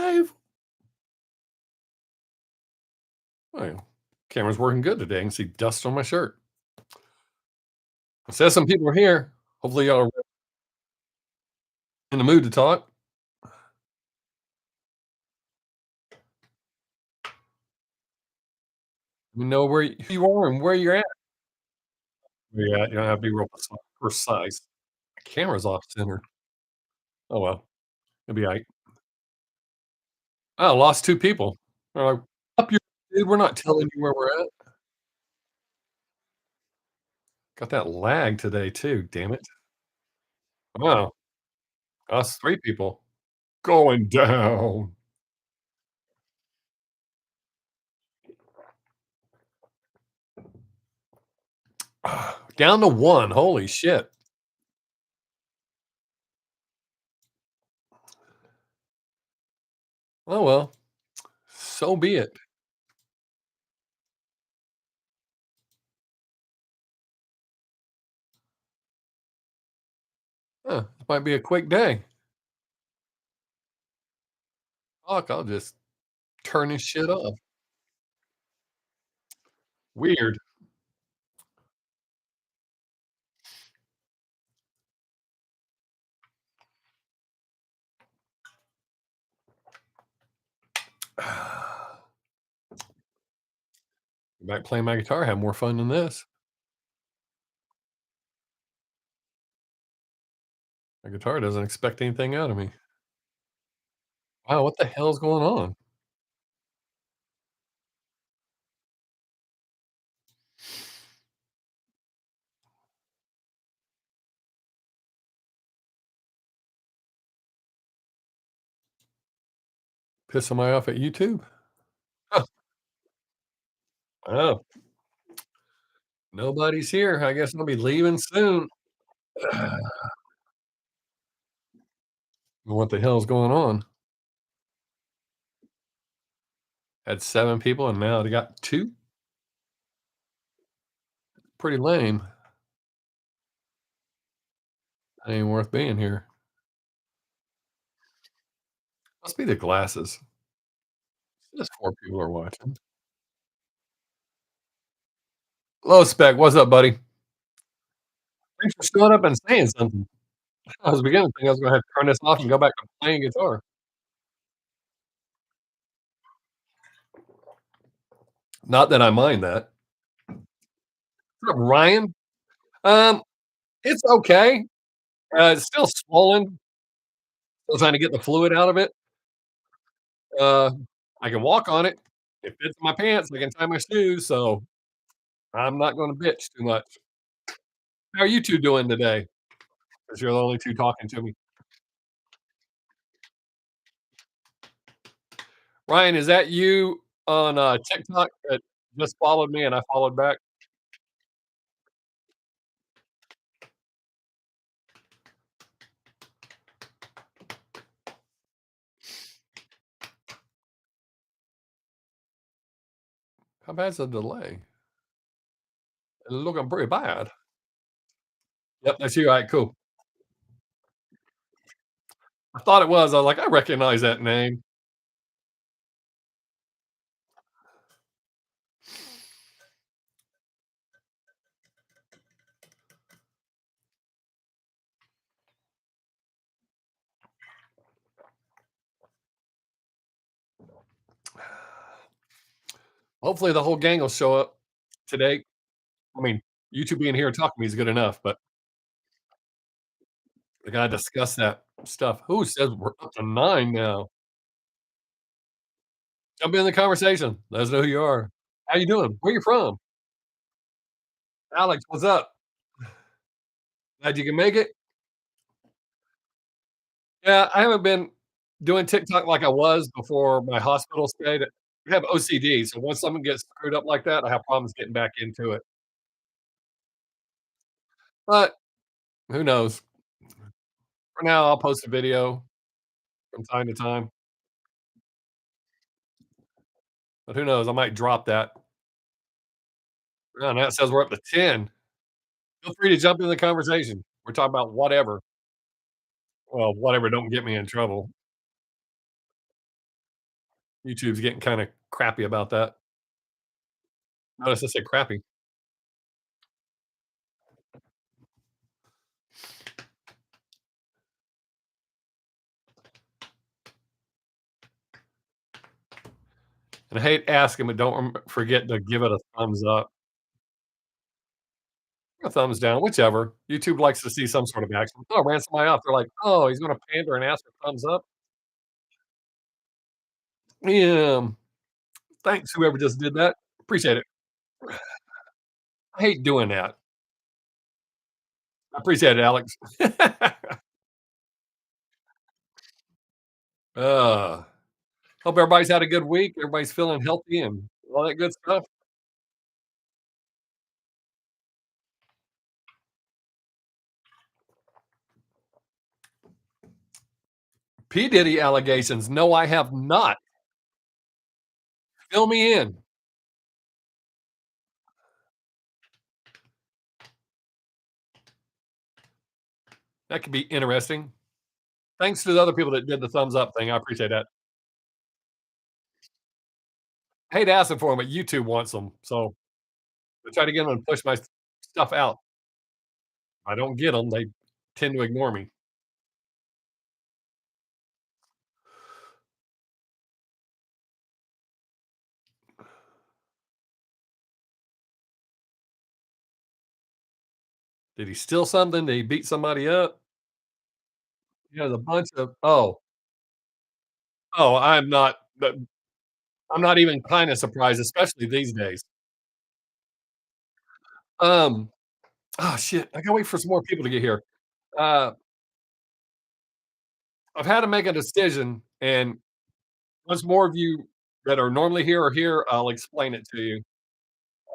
live. Well, camera's working good today. I can see dust on my shirt. It says some people are here. Hopefully, y'all are in the mood to talk. You know who you are and where you're at. Yeah, you don't have to be real precise. Camera's off center. Oh well, it'll be all right. Oh, lost two people. They're like, up your dude. We're not telling you where we're at. Got that lag today too. Damn it. Wow, us three people going down. Down to one. Holy shit. Oh well, so be it. Huh, this might be a quick day. Fuck, I'll just turn this shit off. Weird. Back playing my guitar, have more fun than this. My guitar doesn't expect anything out of me. Wow, what the hell's going on? Piss somebody off at YouTube? Huh. Oh, nobody's here. I guess I'll be leaving soon. What the hell's going on? Had 7 people and now they got 2? Pretty lame. Ain't worth being here. Must be the glasses. Just 4 people are watching. Hello, Spec. What's up, buddy? Thanks for showing up and saying something. I was beginning to think I was gonna have to turn this off and go back to playing guitar. Not that I mind that. What's up, Ryan? Um, it's okay. It's still swollen. Still trying to get the fluid out of it. Uh, I can walk on it. It fits my pants. I can tie my shoes, so I'm not gonna bitch too much. How are you 2 doing today? Because 'Cause you're the only 2 talking to me. Ryan, is that you on, TikTok that just followed me and I followed back? How bad's the delay? It's looking pretty bad. Yep, that's you. Alright, cool. I thought it was. I was like, "I recognize that name." Hopefully, the whole gang will show up today. I mean, you 2 being here and talking to me is good enough, but we gotta discuss that stuff. Who says we're up to 9 now? Jump in the conversation. Let us know who you are. How you doing? Where you from? Alex, what's up? Glad you can make it? Yeah, I haven't been doing TikTok like I was before my hospital stay. I have OCD, so once something gets screwed up like that, I have problems getting back into it. But who knows? For now, I'll post a video from time to time, but who knows? I might drop that. Oh, now it says we're up to 10. Feel free to jump in the conversation. We're talking about whatever. Well, whatever don't get me in trouble. YouTube's getting kinda crappy about that. Notice I said crappy. And I hate asking, but don't forget to give it a thumbs up, a thumbs down, whichever. YouTube likes to see some sort of action. Oh, ran somebody off. They're like, "Oh, he's gonna pander and ask for thumbs up?" Yeah, thanks whoever just did that. Appreciate it. I hate doing that. I appreciate it, Alex. Uh, hope everybody's had a good week. Everybody's feeling healthy and all that good stuff. P. Diddy allegations. No, I have not. Fill me in. That could be interesting. Thanks to the other people that did the thumbs up thing. I appreciate that. I hate asking for them, but YouTube wants them. So I try to get them to push my stuff out. I don't get them. They tend to ignore me. Did he steal something? Did he beat somebody up? Yeah, there's a bunch of oh, I'm not even kinda surprised, especially these days. Um, oh, shit, I gotta wait for some more people to get here. Uh, I've had to make a decision, and once more of you that are normally here are here, I'll explain it to you.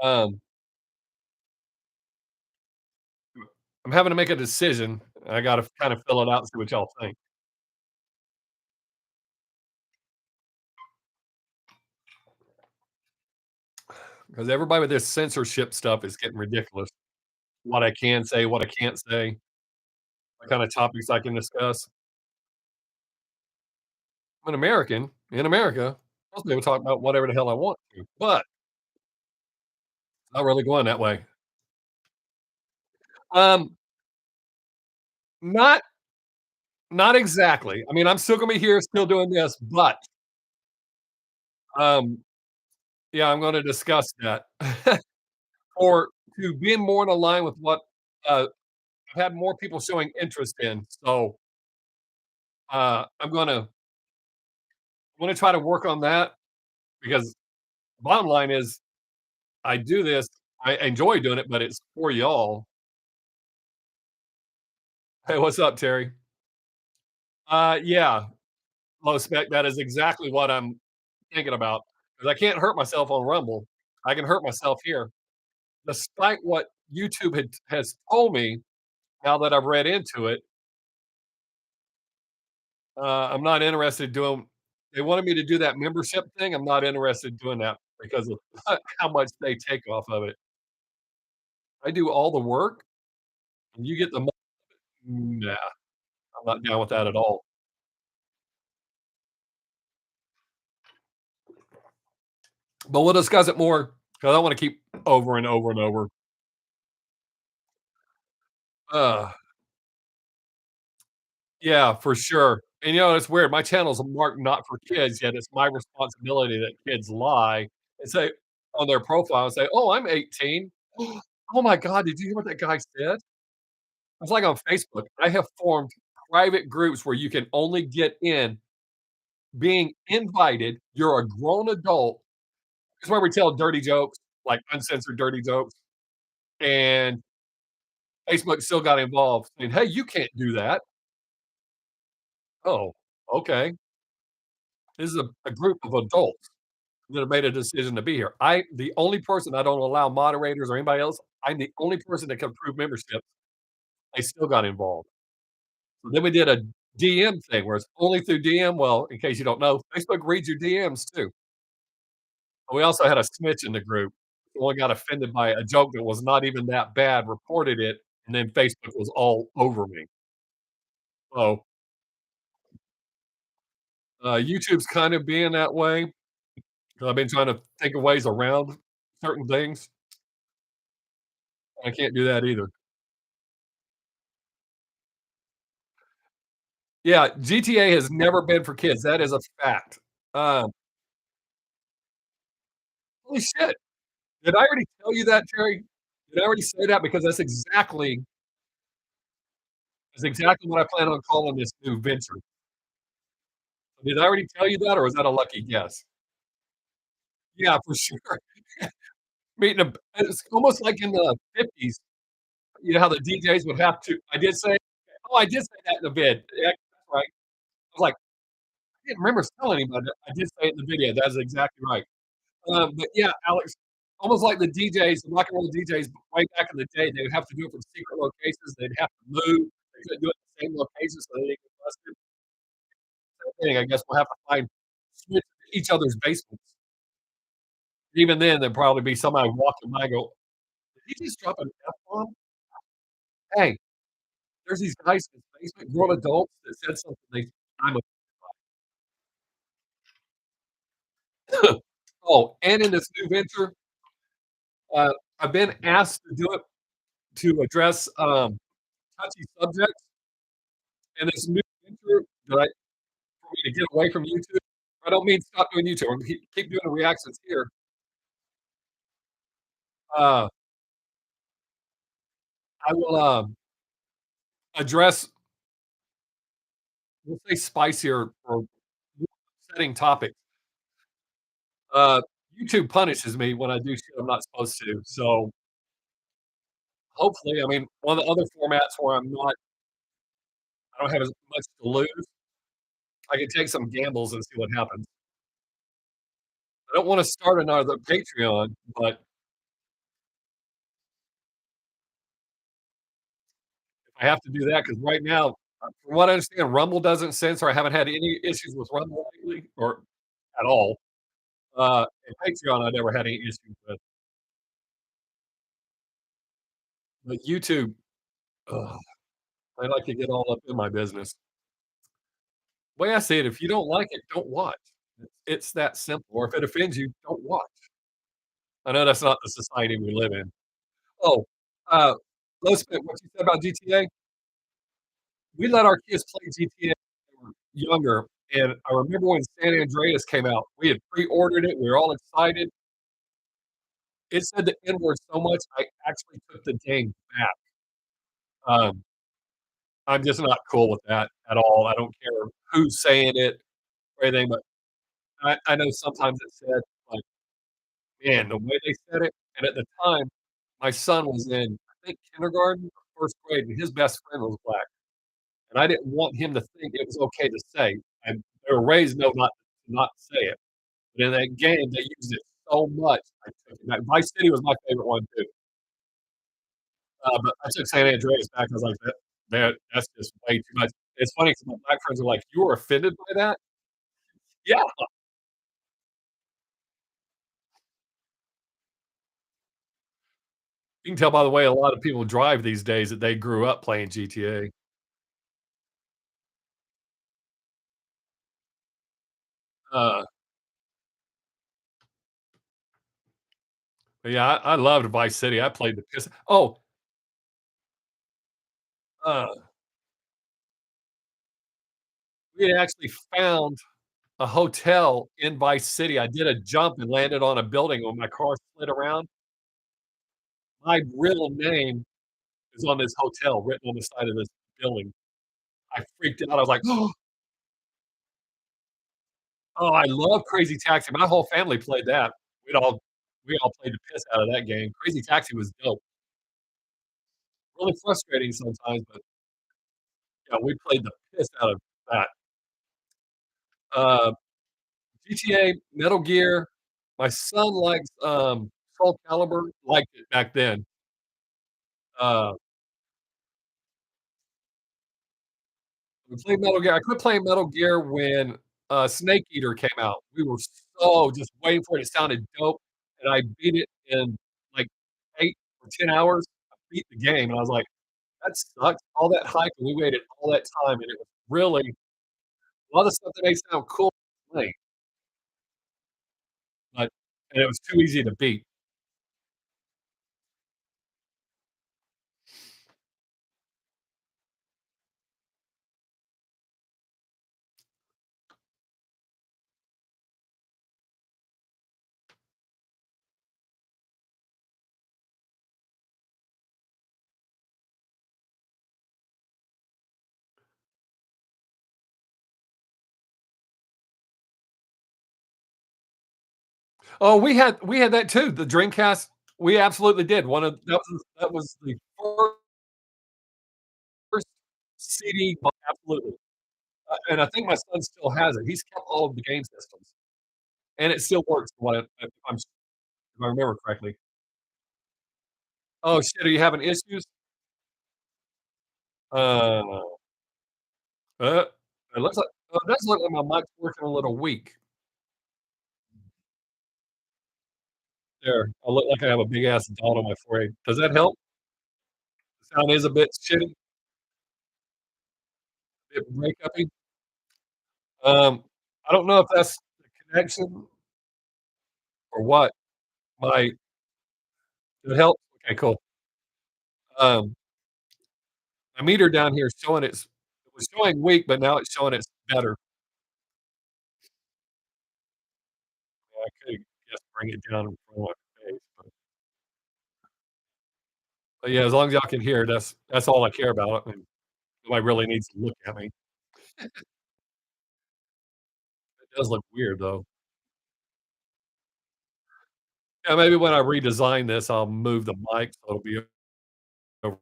Um, I'm having to make a decision. I gotta kind of fill it out and see what y'all think. Because everybody with this censorship stuff is getting ridiculous. What I can say, what I can't say, what kind of topics I can discuss. I'm an American in America. I'm supposed to be able to talk about whatever the hell I want to, but not really going that way. Um, not not exactly. I mean, I'm still gonna be here, still doing this, but um, yeah, I'm gonna discuss that. Or to be more in line with what I've had more people showing interest in. So I'm gonna try to work on that because bottom line is I do this. I enjoy doing it, but it's for y'all. Hey, what's up, Terry? Yeah, low spec. That is exactly what I'm thinking about because I can't hurt myself on Rumble. I can hurt myself here, despite what YouTube has told me. Now that I've read into it, I'm not interested doing. They wanted me to do that membership thing. I'm not interested in doing that because of how much they take off of it. I do all the work, and you get the money. Nah, I'm not down with that at all. But we'll discuss it more because I don't want to keep over and over and over. Uh, yeah, for sure. And it's weird. My channel's marked not for kids, yet it's my responsibility that kids lie and say on their profile and say, "Oh, I'm 18." Oh my god, did you hear what that guy said? It's like on Facebook. I have formed private groups where you can only get in being invited. You're a grown adult. It's where we tell dirty jokes, like uncensored dirty jokes. And Facebook still got involved saying, "Hey, you can't do that." Oh, okay. This is a group of adults that have made a decision to be here. The only person I don't allow moderators or anybody else, I'm the only person that can approve membership. They still got involved. So then we did a DM thing where it's only through DM. Well, in case you don't know, Facebook reads your DMs too. We also had a snitch in the group. Someone got offended by a joke that was not even that bad, reported it, and then Facebook was all over me. So, YouTube's kind of being that way. 'Cause I've been trying to think of ways around certain things. I can't do that either. Yeah, GTA has never been for kids, that is a fact. Um, Holy shit, did I already tell you that, Terry? Did I already say that? Because that's exactly what I plan on calling this new venture. Did I already tell you that, or was that a lucky guess? Yeah, for sure. Meeting a it's almost like in the '50s, you know how the DJs would have to I did say that in the vid. Yeah, that's right. I was like, I didn't remember telling anybody that. I did say it in the video, that's exactly right. But yeah, Alex, almost like the DJs, the rock and roll DJs way back in the day, they would have to do it from secret locations, they'd have to move, they couldn't do it in the same location so they didn't get busted. Same thing, I guess we'll have to find switch each other's basements. Even then, there'd probably be somebody walking by and go, "Did he just drop an F-bomb? Hey, there's these guys in this basement, grown adults that said something I'm a" Oh, and in this new venture, uh, I've been asked to do it to address, touchy subjects, and this new venture that I for me to get away from YouTube. I don't mean stop doing YouTube, I'm keep doing the reactions here. Uh, I will, address, we'll say spicier or more upsetting topics. Uh, YouTube punishes me when I do shit I'm not supposed to, so hopefully, I mean, one of the other formats where I don't have as much to lose, I can take some gambles and see what happens. I don't wanna start another Patreon, but if I have to do that, because right now, from what I understand, Rumble doesn't censor. I haven't had any issues with Rumble lately or at all. And Patreon, I never had any issues with, but YouTube, ugh, they like to get all up in my business. The way I see it, if you don't like it, don't watch. It's that simple, or if it offends you, don't watch. I know that's not the society we live in. Oh, uh, let's what you said about GTA, we let our kids play GTA when they were younger, and I remember when San Andreas came out, we had pre-ordered it, we were all excited. It said the N-word so much, I actually took the game back. Um, I'm just not cool with that at all. I don't care who's saying it or anything, but I know sometimes it said, like, man, the way they said it, and at the time, my son was in, I think, kindergarten or 1st grade, and his best friend was black, and I didn't want him to think it was okay to say, and they were raised, no, not to say it, but in that game, they used it so much, I took it back. Vice City was my favorite one too, but I took San Andreas back. I was like, that's just way too much." It's funny because my black friends are like, "You were offended by that?" Yeah, you can tell by the way a lot of people drive these days that they grew up playing GTA. Uh, but yeah, I loved Vice City. I played the piss uh, we had actually found a hotel in Vice City. I did a jump and landed on a building when my car slid around. My real name is on this hotel written on the side of this building. I freaked out. I was like, "Oh, oh, I love Crazy Taxi." My whole family played that. We'd all we all played the piss out of that game. Crazy Taxi was dope. Really frustrating sometimes, but yeah, we played the piss out of that. Uh, GTA, Metal Gear. My son likes, Soul Calibur, liked it back then. Uh, we played Metal Gear. I quit playing Metal Gear when, Snake Eater came out. We were so just waiting for it. It sounded dope, and I beat it in, like, 8 or 10 hours. I beat the game, and I was like, "That sucked." All that hype, and we waited all that time, and it was really a lot of stuff that may sound cool, like, and it was too easy to beat. Oh, we had that too, the Dreamcast, we absolutely did. One of that was the first CD absolutely, and I think my son still has it. He's kept all of the game systems, and it still works from what if I remember correctly. Oh, shit, are you having issues? Uh, uh, it looks like it does look like my mic's working a little weak. There, I look like I have a big ass dot on my forehead. Does that help? The sound is a bit shitty, a bit breakup-y. Um, I don't know if that's the connection or what. My Did it help? Okay, cool. Um, my meter down here is showing it was showing weak, but now it's showing it's better. I could just bring it down in front of my face, but yeah, as long as y'all can hear, that's all I care about, and nobody really needs to look at me. It does look weird, though. Yeah, maybe when I redesign this, I'll move the mic so it'll be over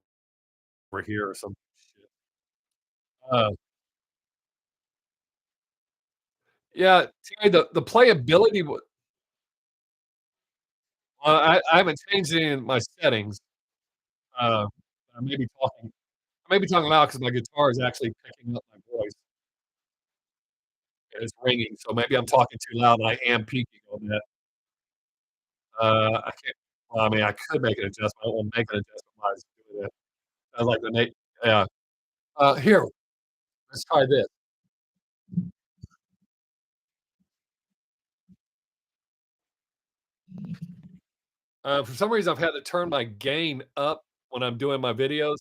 here or some shit. Uh, yeah, Terry, the playability I haven't changed any of my settings. Uh, I may be talking I may be talking loud because my guitar is actually picking up my voice, and it's ringing, so maybe I'm talking too loud and I am peaking on that. I can't well, I mean, I could make an adjustment. I don't wanna make an adjustment while I was doing that. Sounds like the Nate yeah. Here, let's try this. For some reason, I've had to turn my gain up when I'm doing my videos.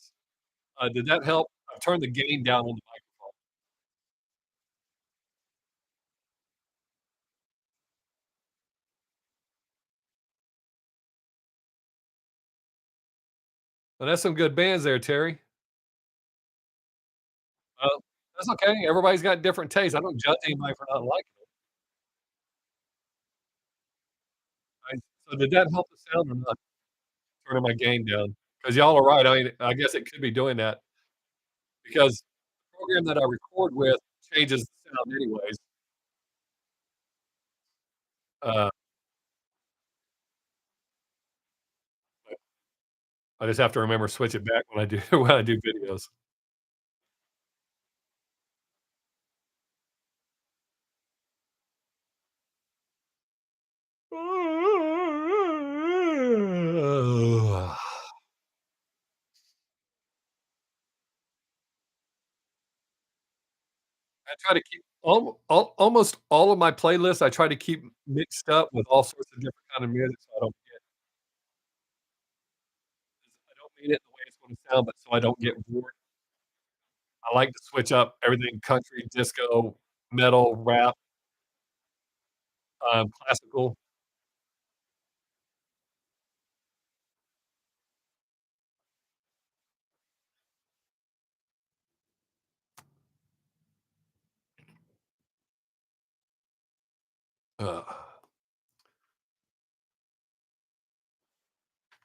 Did that help? I've turned the gain down on the microphone. Well, that's some good bands there, Terry. Uh, that's okay. Everybody's got different tastes. I don't judge anybody for not liking it. I So did that help the sound or not, turning my gain down? Because 'Cause y'all are right. I mean, I guess it could be doing that because the program that I record with changes the sound anyways. Uh, but I just have to remember to switch it back when I do when I do videos. I try to keep almost all of my playlists, I try to keep mixed up with all sorts of different kind of music so I don't mean it the way it's gonna sound, but so I don't get bored. I like to switch up everything country, disco, metal, rap, classical. Uh,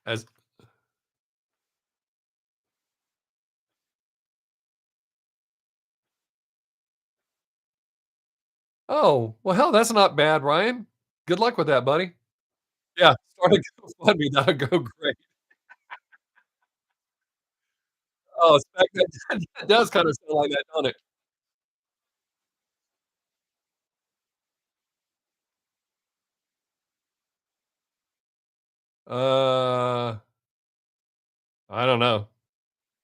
as Oh, well, hell, that's not bad, Ryan. Good luck with that, buddy. Yeah, start a GoFundMe, that'll go great. Oh, spec that that does kinda sound like that, don't it? Uh, I don't know.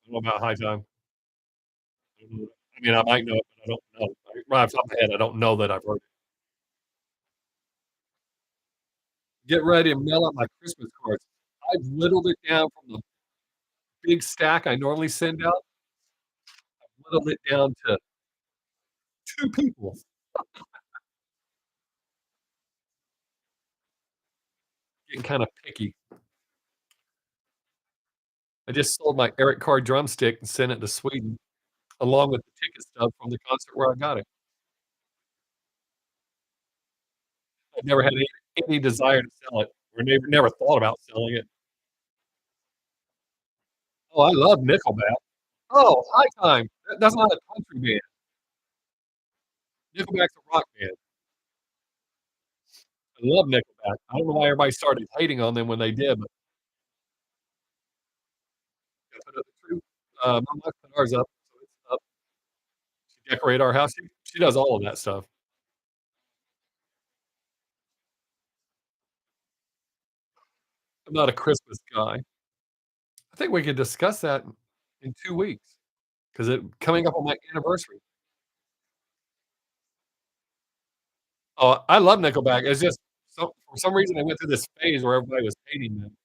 I don't know about High Time. I mean, I might know it, but I don't know. Right off the top of my head, I don't know that I've heard it. get ready to mail out my Christmas cards. I've whittled it down from the big stack I normally send out, whittled it down to 2 people. Getting kinda picky. I just sold my Eric Carr drumstick and sent it to Sweden, along with the ticket stub from the concert where I got it. I never had any desire to sell it, or never thought about selling it. Oh, I love Nickelback. Oh, High Time. That's not a country band. Nickelback's a rock band. I love Nickelback. I don't know why everybody started hating on them when they did, but gotta put up the truth. My wife put ours up, so it's up. She decorate our house. She does all of that stuff. I'm not a Christmas guy. I think we could discuss that in 2 weeks, 'cause it coming up on my anniversary. Oh, I love Nickelback. It's just for some reason, I went through this phase where everybody was hating them.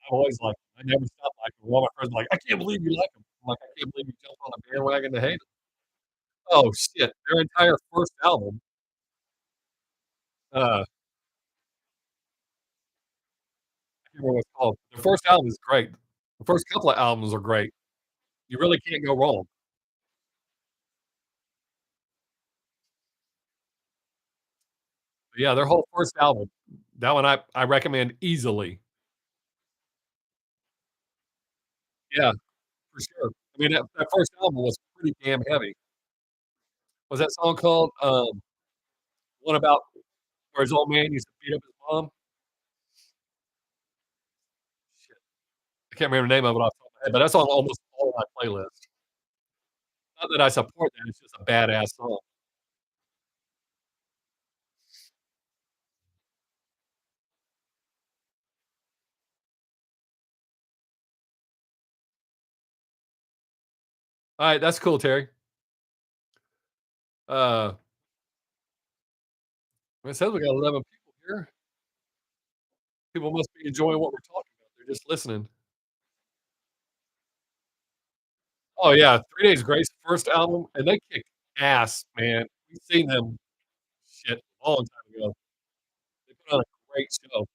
I've always liked them. I never stopped liking them. All my friends were like, "I can't believe you like them." I'm like, "I can't believe you jumped on the bandwagon to hate 'em." Oh, shit. Their entire first album, I can't remember what it's called. Their first album is great. The first couple of albums are great. You really can't go wrong. But yeah, their whole first album, that one I recommend easily. Yeah, for sure. I mean, that first album was pretty damn heavy. Was that song called, one about where his old man used to beat up his mom? Shit, I can't remember the name of it off the top of my head, but that's on almost all of my playlists. Not that I support that, it's just a badass song. Alright, that's cool, Terry. Uh, it says we got 11 people here. People must be enjoying what we're talking about. They're just listening. Oh, yeah, 3 Days Grace first album, and they kick ass, man. We've seen them, shit, a long time ago. They put on a great show.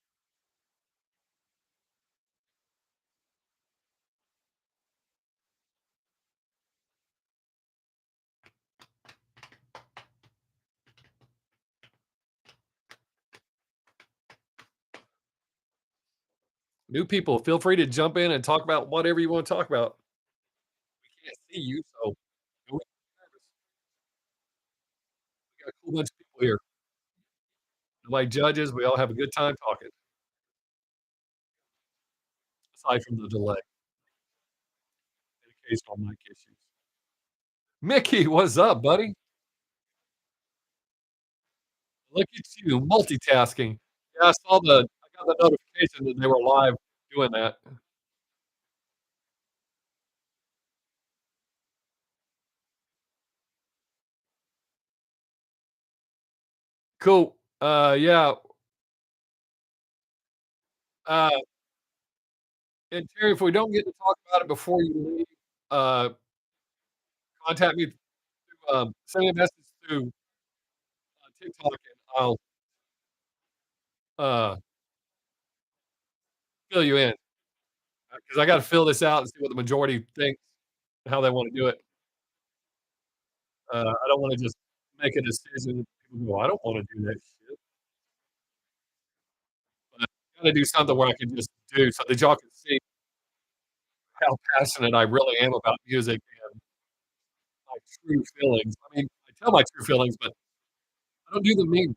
New people, feel free to jump in and talk about whatever you wanna talk about. We can't see you, so don't be nervous. We got a cool bunch of people here. Nobody judges, we all have a good time talking, aside from the delay and occasional mic issues. Mickey, what's up, buddy? Look at you, multitasking. Yeah, I got the notification that they were live doing that. Cool. Yeah, uh, and Terry, if we don't get to talk about it before you leave, uh, contact me through, send me a message through, TikTok, and I'll, uh, fill you in, because I gotta fill this out and see what the majority thinks and how they wanna do it. I don't wanna just make a decision, people go, "I don't wanna do that shit," but I gotta do something where I can just do so that y'all can see how passionate I really am about music and my true feelings. I mean, I tell my true feelings, but I don't do the mean.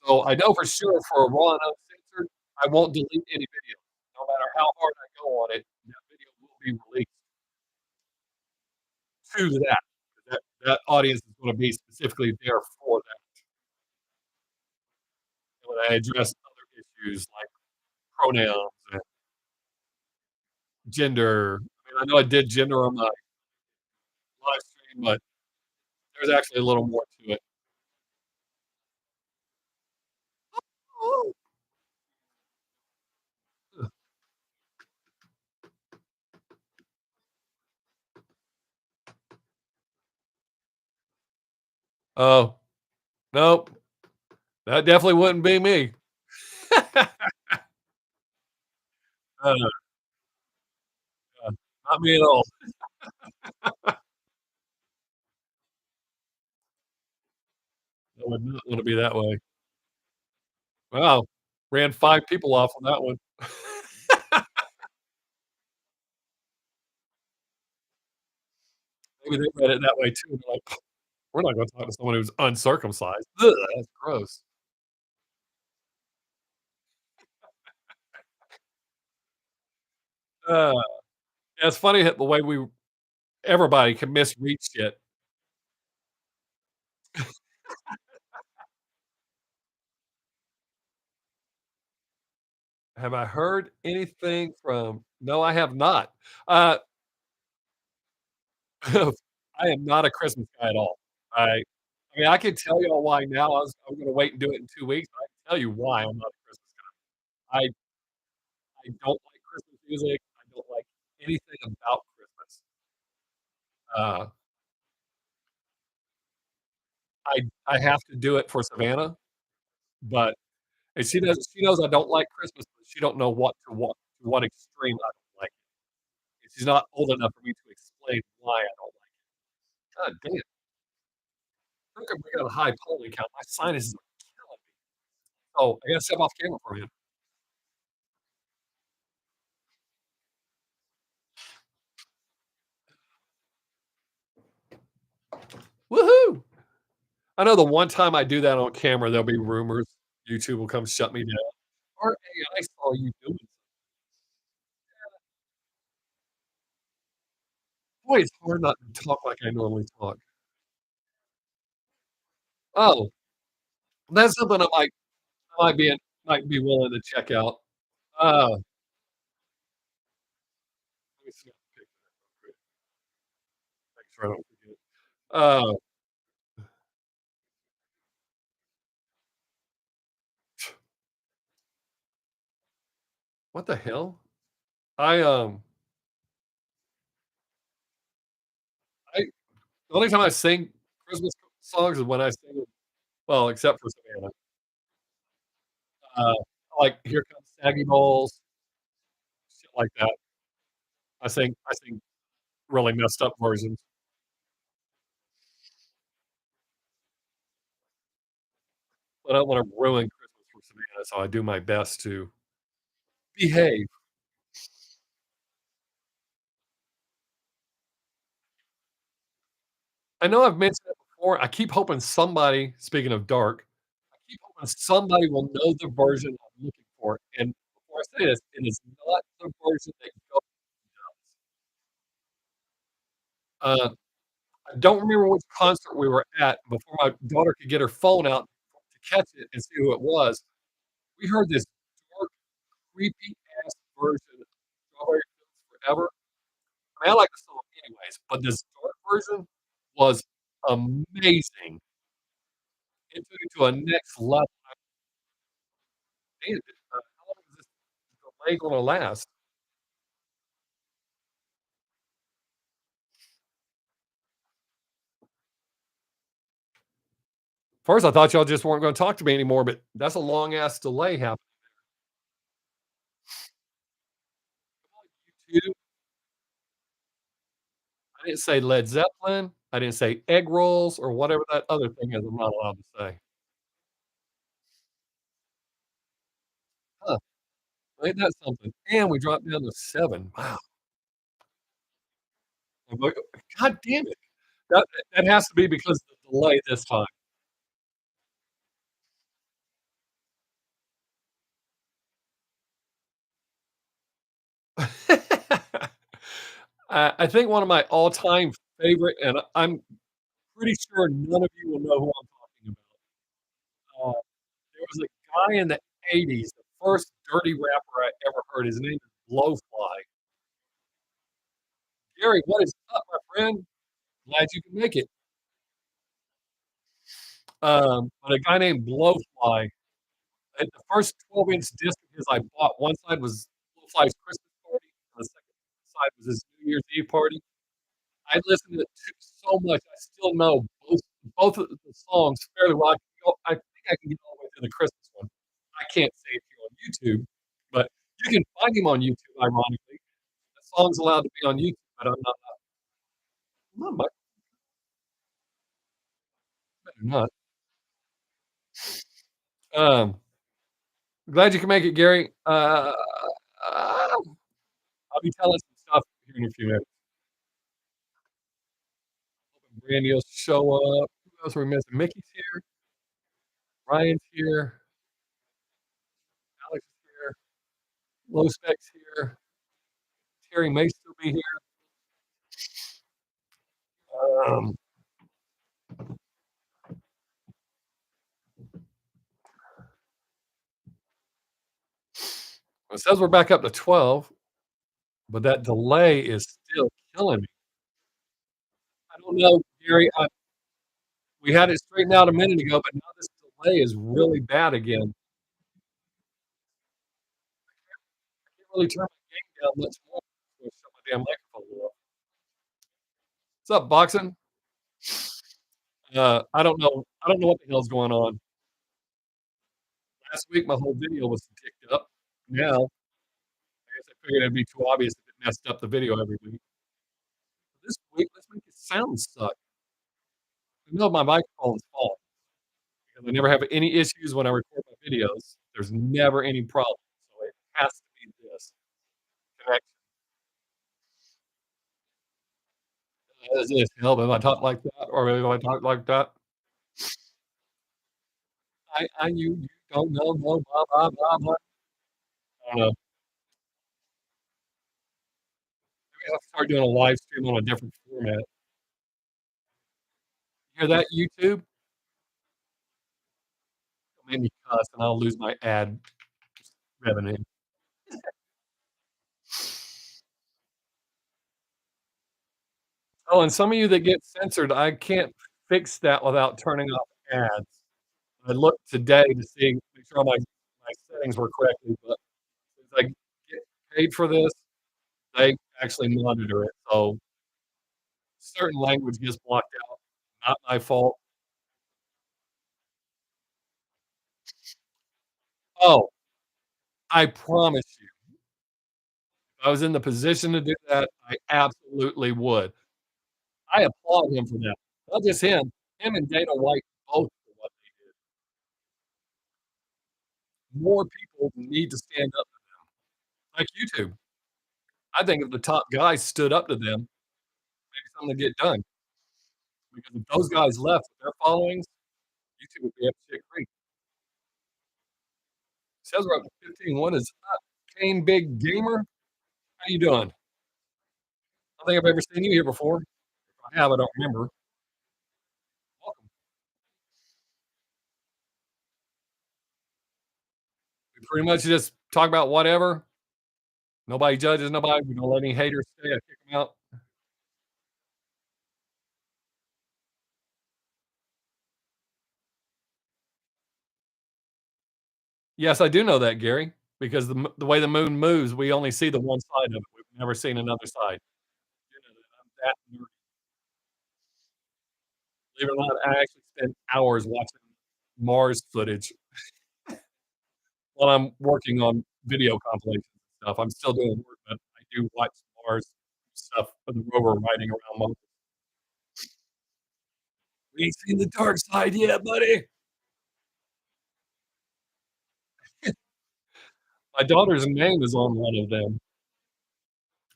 So I know for sure for a raw and uncensored, I won't delete any video. No matter how hard I go on it, that video will be released to that. That audience is gonna be specifically there for that. And when I address other issues like pronouns and gender, I mean, I know I did gender on my live stream, but there's actually a little more to it. Oh, nope, that definitely wouldn't be me. Uh, uh, Not me at all. I would not wanna be that way. Wow, ran 5 people off on that one. Maybe they read it that way too, they're like, "We're not gonna talk to someone who's uncircumcised. Ugh, that's gross." Uh, yeah, it's funny the way we everybody can misread shit. Have I heard anything from no, I have not. Uh, I am not a Christmas guy at all. I mean, I could tell y'all why now. I'm gonna wait and do it in 2 weeks. I can tell you why I'm not a Christmas guy. I don't like Christmas music. I don't like anything about Christmas. Uh, I have to do it for Savannah, but and she knows I don't like Christmas, but she don't know what extreme I don't like it. She's not old enough for me to explain why I don't like it. God damn, how come we got a high pollen count? My sinuses are killing me. Oh, I gotta step off camera for you. Woohoo! I know the one time I do that on camera, there'll be rumors. YouTube will come shut me down. Our AI saw you doing something. Boy, it's hard not to talk like I normally talk. Oh, that's something I might be willing to check out. Let me see if I can pick that up real quick, make sure I don't forget. What the hell? I, I the only time I sing Christmas songs is when I sing them well, except for Savannah. I like Here Comes Saggy Balls, shit like that. I sing really messed up versions, but I don't wanna ruin Christmas for Savannah, so I do my best to behave. I know I've mentioned it before, I keep hoping somebody speaking of dark, I keep hoping somebody will know the version I'm looking for, and before I say this, it is not the version that goes. Uh, I don't remember which concert we were at before my daughter could get her phone out to catch it and see who it was. We heard this dark, creepy ass version of Strawberry Fields Forever. I mean, I like the song anyways, but this dark version was amazing. It took it to a next level. Man, how long is this delay gonna last? First, I thought y'all just weren't gonna talk to me anymore, but that's a long ass delay happening. You I didn't say Led Zeppelin, I didn't say egg rolls or whatever that other thing is I'm not allowed to say. Huh, ain't that something? And we dropped down to 7. Wow. I'm like, God damn it. That has to be because of the delay this time. I think one of my all-time favorite, and I'm pretty sure none of you will know who I'm talking about. There was a guy in the '80s, the first dirty rapper I ever heard, his name is Blowfly. "Gary, what is up, my friend? Glad you can make it." But a guy named Blowfly, The first 12-inch disc of his I bought, one side was Little Fly's Christmas Party, and the second side was his New Year's Eve party. I listened to it so much, I still know both of the songs fairly well. I think I can get all the way through the Christmas one. I can't say it here on YouTube, but you can find him on YouTube, ironically. The song's allowed to be on YouTube, but I'm not better not. Um, Glad you can make it, Gary. I'll be telling some stuff here in a few minutes. Brandy will show up. Who else are we missing? Mickey's here, Ryan's here, Alex is here, Low Spec's here, Terry may still be here. Um, it says we're back up to 12, but that delay is still killing me. I don't know, Gary. We had it straightened out a minute ago, but now this delay is really bad again. I can't really turn my gain down much more. Shut my damn microphone off. What's up, boxing? I don't know what the hell's going on. Last week, my whole video was kicked up. Now, I guess I figured it'd be too obvious if it messed up the video every week. This week, let's make it sound suck. I know my microphone's fault because I never have any issues when I record my videos. There's never any problem, so it has to be this connection. Is this help if I talk like that, or if I talk like that? You don't know, blah blah blah blah blah. I don't know. Maybe I'll start doing a live stream on a different format. Hear that, YouTube? Don't make me cuss, and I'll lose my ad revenue. Oh, and some of you that get censored, I can't fix that without turning off ads. I looked today to see make sure all my settings were correctly, but since I get paid for this, they actually monitor it, so certain language gets blocked out. Not my fault. Oh, I promise you, if I was in the position to do that, I absolutely would. I applaud him for that. Not just him and Dana White both for what they did. More people need to stand up, like YouTube. I think if the top guys stood up to them, maybe something would get done. Because if those guys left with their followings, YouTube would be up shit creek. Says we're up to 15. What is up? Kane Big Gamer? How you doing? I don't think I've ever seen you here before. If I have, I don't remember. Welcome. We pretty much just talk about whatever. Nobody judges nobody. We don't let any haters stay. I kick them out. Yes, I do know that, Gary, because the way the moon moves, we only see the one side of it. We've never seen another side. You know that I'm that nerdy. Believe it or not, I actually spend hours watching Mars footage while I'm working on video compilations and stuff. I'm still doing work, but I do watch Mars stuff of the rover riding around Mars. We ain't seen the dark side yet, buddy. My daughter's name is on one of them,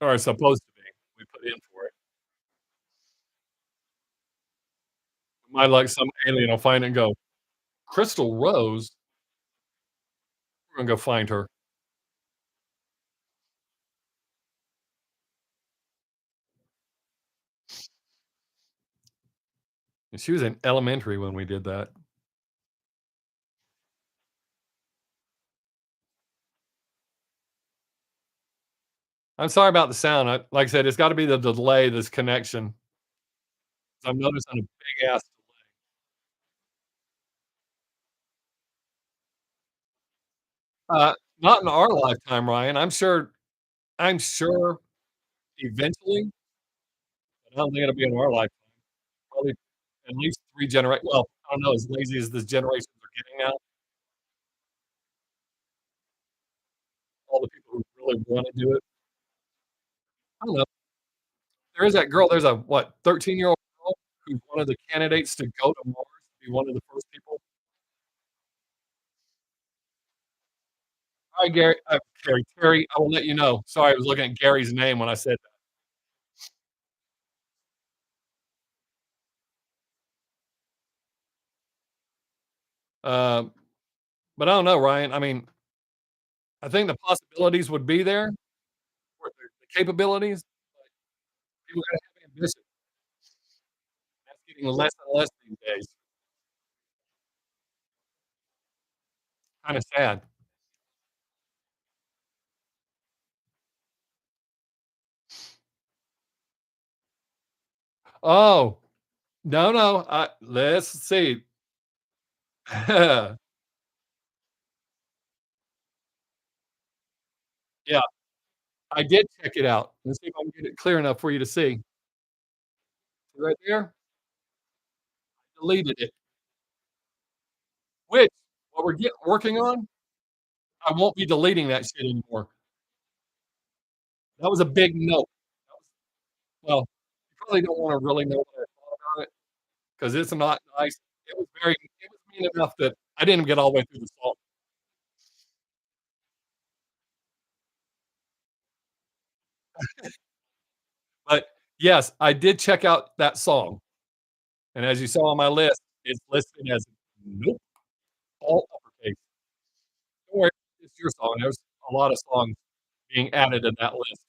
or supposed to be. We put in for it. My luck, some alien will find it and go, "Crystal Rose? We're gonna go find her." And she was in elementary when we did that. I'm sorry about the sound. Like I said, it's gotta be the delay, this connection. 'Cause I'm noticing a big ass delay. Uh, Not in our lifetime, Ryan. I'm sure eventually, but I don't think it'll be in our lifetime. Probably at least 3 well, I don't know, as lazy as this generations are getting now, all the people who really wanna do it. I don't know. There is that girl, there's a, what, 13-year-old girl who's one of the candidates to go to Mars, be one of the first people. Hi, Gary Terry, I will let you know. Sorry, I was looking at Gary's name when I said that. But I don't know, Ryan. I mean, I think the possibilities would be there, or the capabilities, but people gotta have ambition. That's getting less and less these days. Kinda sad. Oh, no, no, let's see. Yeah, I did check it out. Let's see if I can get it clear enough for you to see. Right there, deleted it, which what we're working on, I won't be deleting that shit anymore. That was a big no. That was well, you probably don't wanna really know what I thought about it, 'cause it's not nice. It was mean enough that I didn't get all the way through the song. But, yes, I did check out that song, and as you saw on my list, it's listed as nope, all uppercase. Don't worry, it's your song. There's a lot of songs being added to that list.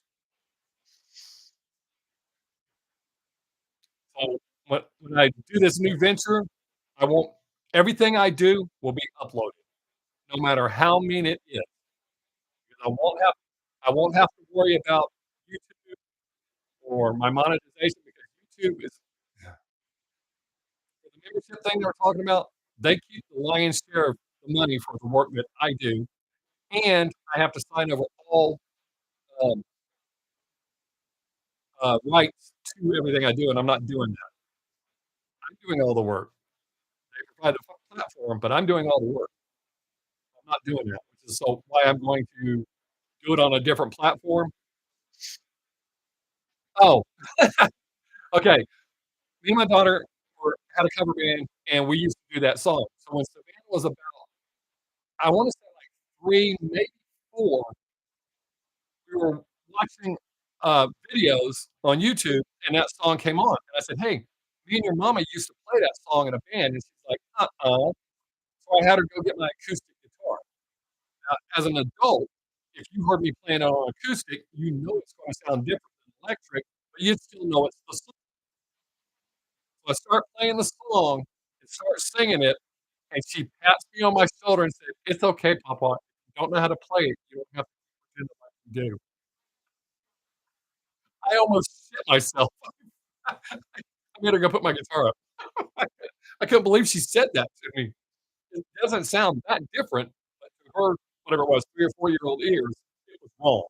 So, when I do this new venture, I won't everything I do will be uploaded, no matter how mean it is, because I won't have to worry about YouTube or my monetization because YouTube is for the membership thing they were talking about, they keep the lion's share of the money for the work that I do, and I have to sign over all, um, rights to everything I do, and I'm not doing that. I'm doing all the work. They provide the platform, but I'm doing all the work. I'm not doing that, which is so why I'm going to do it on a different platform. Oh, okay. Me and my daughter had a cover band, and we used to do that song. So when Savannah was about, I wanna say, like, 3, maybe 4, we were watching, videos on YouTube, and that song came on, and I said, "Hey, me and your mama used to play that song in a band," and she's like, "Uh-uh." So I had her go get my acoustic guitar. Now, as an adult, if you heard me playing it on acoustic, you know it's gonna sound different than electric, but you still know it's the song. So I start playing the song and start singing it, and she pats me on my shoulder and said, "It's okay, papa. If you don't know how to play it, you don't have to pretend like you do." I almost shit myself. I made her go put my guitar up. I couldn't believe she said that to me. It doesn't sound that different, but to her, whatever it was, 3 or 4-year-old ears, it was wrong.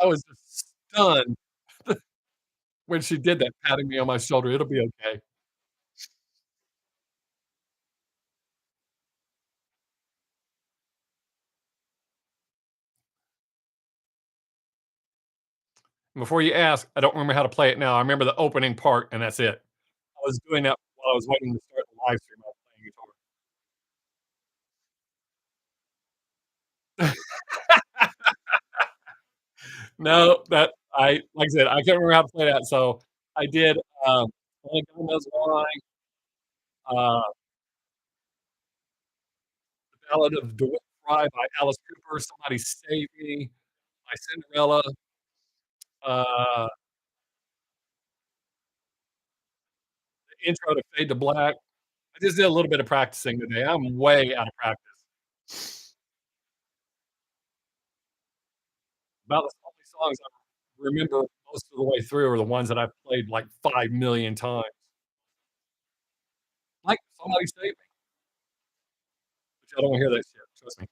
I was just stunned when she did that, patting me on my shoulder. "It'll be okay." Before you ask, I don't remember how to play it now. I remember the opening part, and that's it. I was doing that while I was waiting to start the live stream. I was playing guitar. No, that I like I said, I can't remember how to play that, so I did, Only God Knows Why, uh, The Ballad of DeWitt Fry by Alice Cooper, Somebody Save Me by Cinderella, uh, the intro to Fade to Black. I just did a little bit of practicing today. I'm way out of practice. About the only songs I remember most of the way through are the ones that I've played like 5,000,000 times. Like, Somebody Save Me. I don't wanna hear that shit, trust me.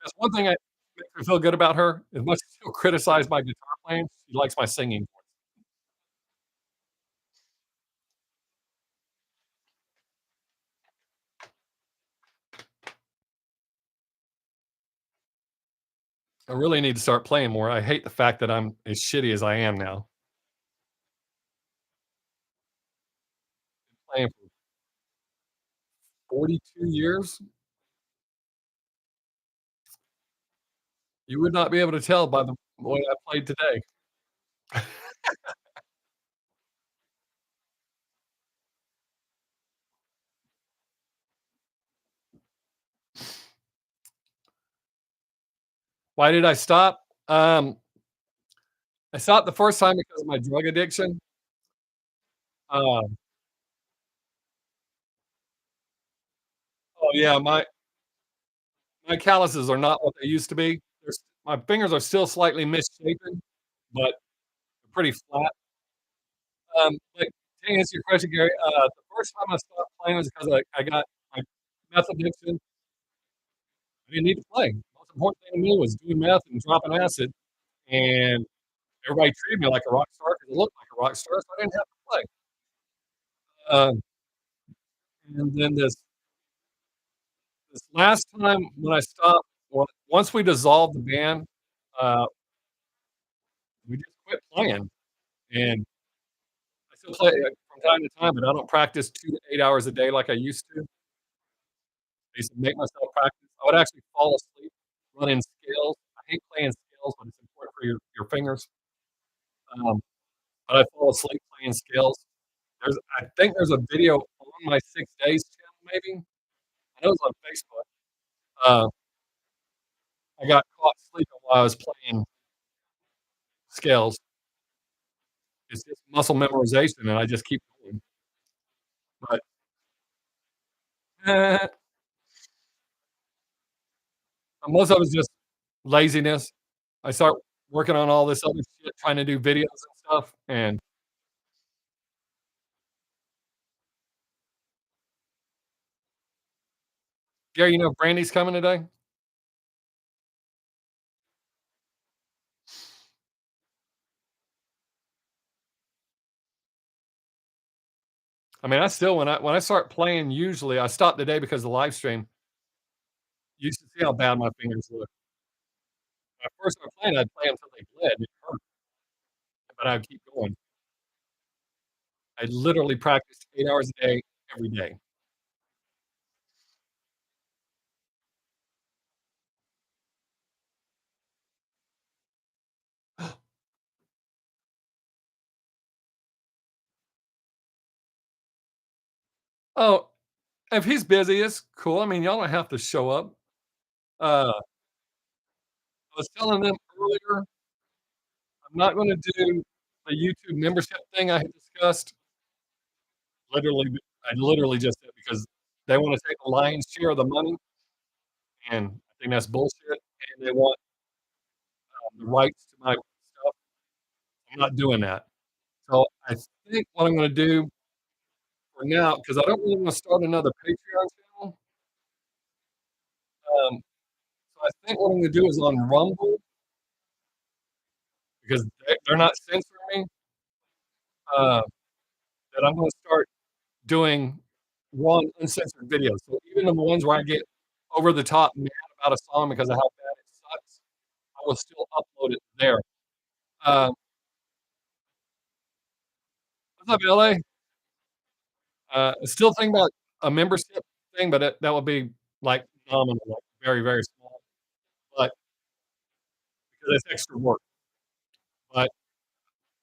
That's one thing that makes me feel good about her, as much as she'll criticize my guitar playing, she likes my singing. I really need to start playing more. I hate the fact that I'm as shitty as I am now. Playing for 42 years, you would not be able to tell by the way I played today. Why did I stop? I stopped the first time because of my drug addiction. Um, oh, yeah, my calluses are not what they used to be. My fingers are still slightly misshapen, but they're pretty flat. But to answer your question, Gary, the first time I stopped playing was because I got my meth addiction. I didn't need to play. Most important thing to me was doing meth and dropping acid, and everybody treated me like a rock star because I looked like a rock star, so I didn't have to play. Um, and then this last time when I stopped, well, once we dissolved the band, uh, we just quit playing, and I still play, from time to time, but I don't practice 2 to 8 hours a day like I used to. I used to make myself practice. I would actually fall asleep running scales. I hate playing scales, but it's important for your fingers. Um, but I fall asleep playing scales. I think there's a video on my Six Days channel maybe. I know it's on Facebook. Uh, I got caught sleeping while I was playing scales. It's just muscle memorization, and I just keep going. But, eh, most of it's just laziness. I start working on all this other shit, trying to do videos and stuff, and Gary, you know Brandy's coming today? I mean, I still when I start playing, usually I stop the day because of the live stream. You should see how bad my fingers look. When I first started playing, I'd play until they bled, it hurt, but I'd keep going. I literally practiced 8 hours a day, every day. Oh, if he's busy, it's cool. I mean, y'all don't have to show up. I was telling them earlier, I'm not gonna do the YouTube membership thing I had discussed. Literally, I literally just said because they wanna take the lion's share of the money, and I think that's bullshit, and they want, the rights to my stuff. I'm not doing that. So, I think what I'm gonna do for now, because I don't really wanna start another Patreon channel, so I think what I'm gonna do is on Rumble, because they're not censoring me, uh, that I'm gonna start doing raw and uncensored videos. So even the ones where I get over the top mad about a song because of how bad it sucks, I will still upload it there. What's up, LA? Still thinking about a membership thing, but that would be like nominal, like very, very small, but because it's extra work. But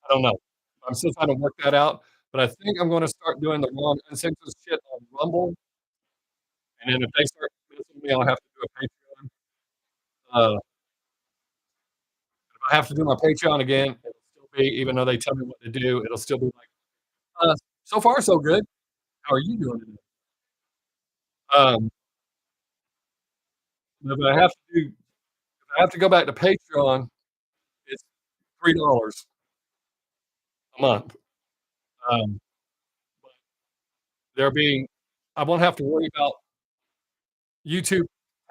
I don't know. I'm still trying to work that out. But I think I'm gonna start doing the raw and uncensored shit on Rumble, and then if they start messing with me, I'll have to do a Patreon. If I have to do my Patreon again, it'll still be even though they tell me what to do, it'll still be like, so far so good. How are you doing today? Um, if I have to do if I have to go back to Patreon, it's $3 a month. Um, but they're being I won't have to worry about YouTube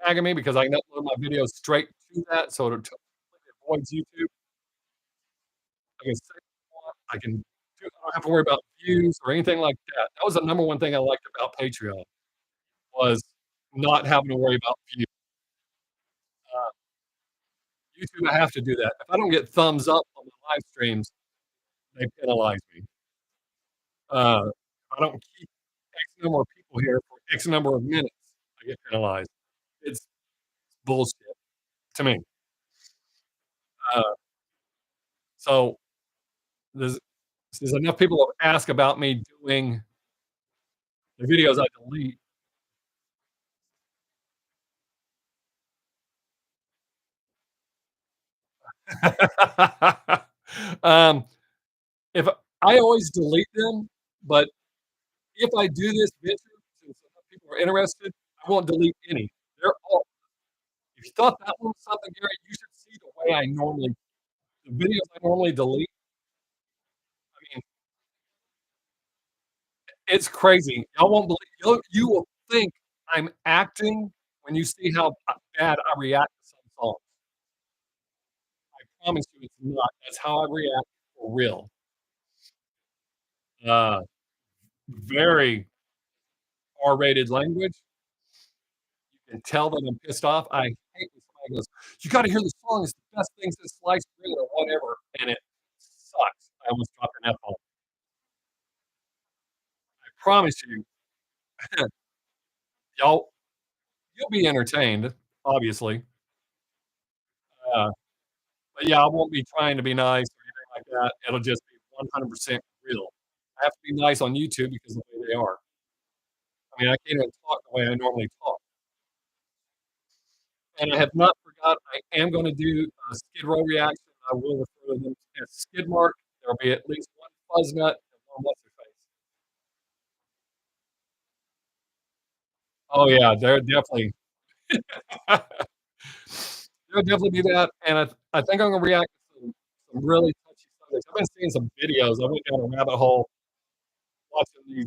tagging me because I can upload my videos straight to that, so it avoids YouTube. I can say what I want, I don't have to worry about views or anything like that. That was the number one thing I liked about Patreon was not having to worry about views. Uh, YouTube, I have to do that. If I don't get thumbs up on the live streams, they penalize me. If I don't keep X number of people here for X number of minutes, I get penalized. It's bullshit to me. Uh, so there's there's enough people have asked about me doing the videos I delete. Um, if I always delete them, but if I do this venture, since enough people are interested, I won't delete any. They're all if you thought that one was something, Gary, you should see the way I normally the videos I normally delete. I mean, it's crazy. Y'all won't believe you will think I'm acting when you see how bad I react to some songs. I promise you it's not. That's how I react for real. Uh, very R-rated language. You can tell that I'm pissed off. I hate when somebody goes, "You gotta hear the song. It's the best thing since sliced bread," or whatever, and it sucks. I almost dropped an F-bomb. I promise you, y'all you'll be entertained, obviously. Uh, but yeah, I won't be trying to be nice or anything like that. It'll just be 100% real. I have to be nice on YouTube because of the way they are. I mean, I can't even talk the way I normally talk. And I have not forgot I am gonna do a Skid Row reaction. I will refer to them as Skid Mark. There'll be at least one fuzz nut and one what's her face. Oh, yeah, they're definitely there'll definitely be that, and I think I'm gonna react to some really touchy subjects. I've been seeing some videos. I went down a rabbit hole watching these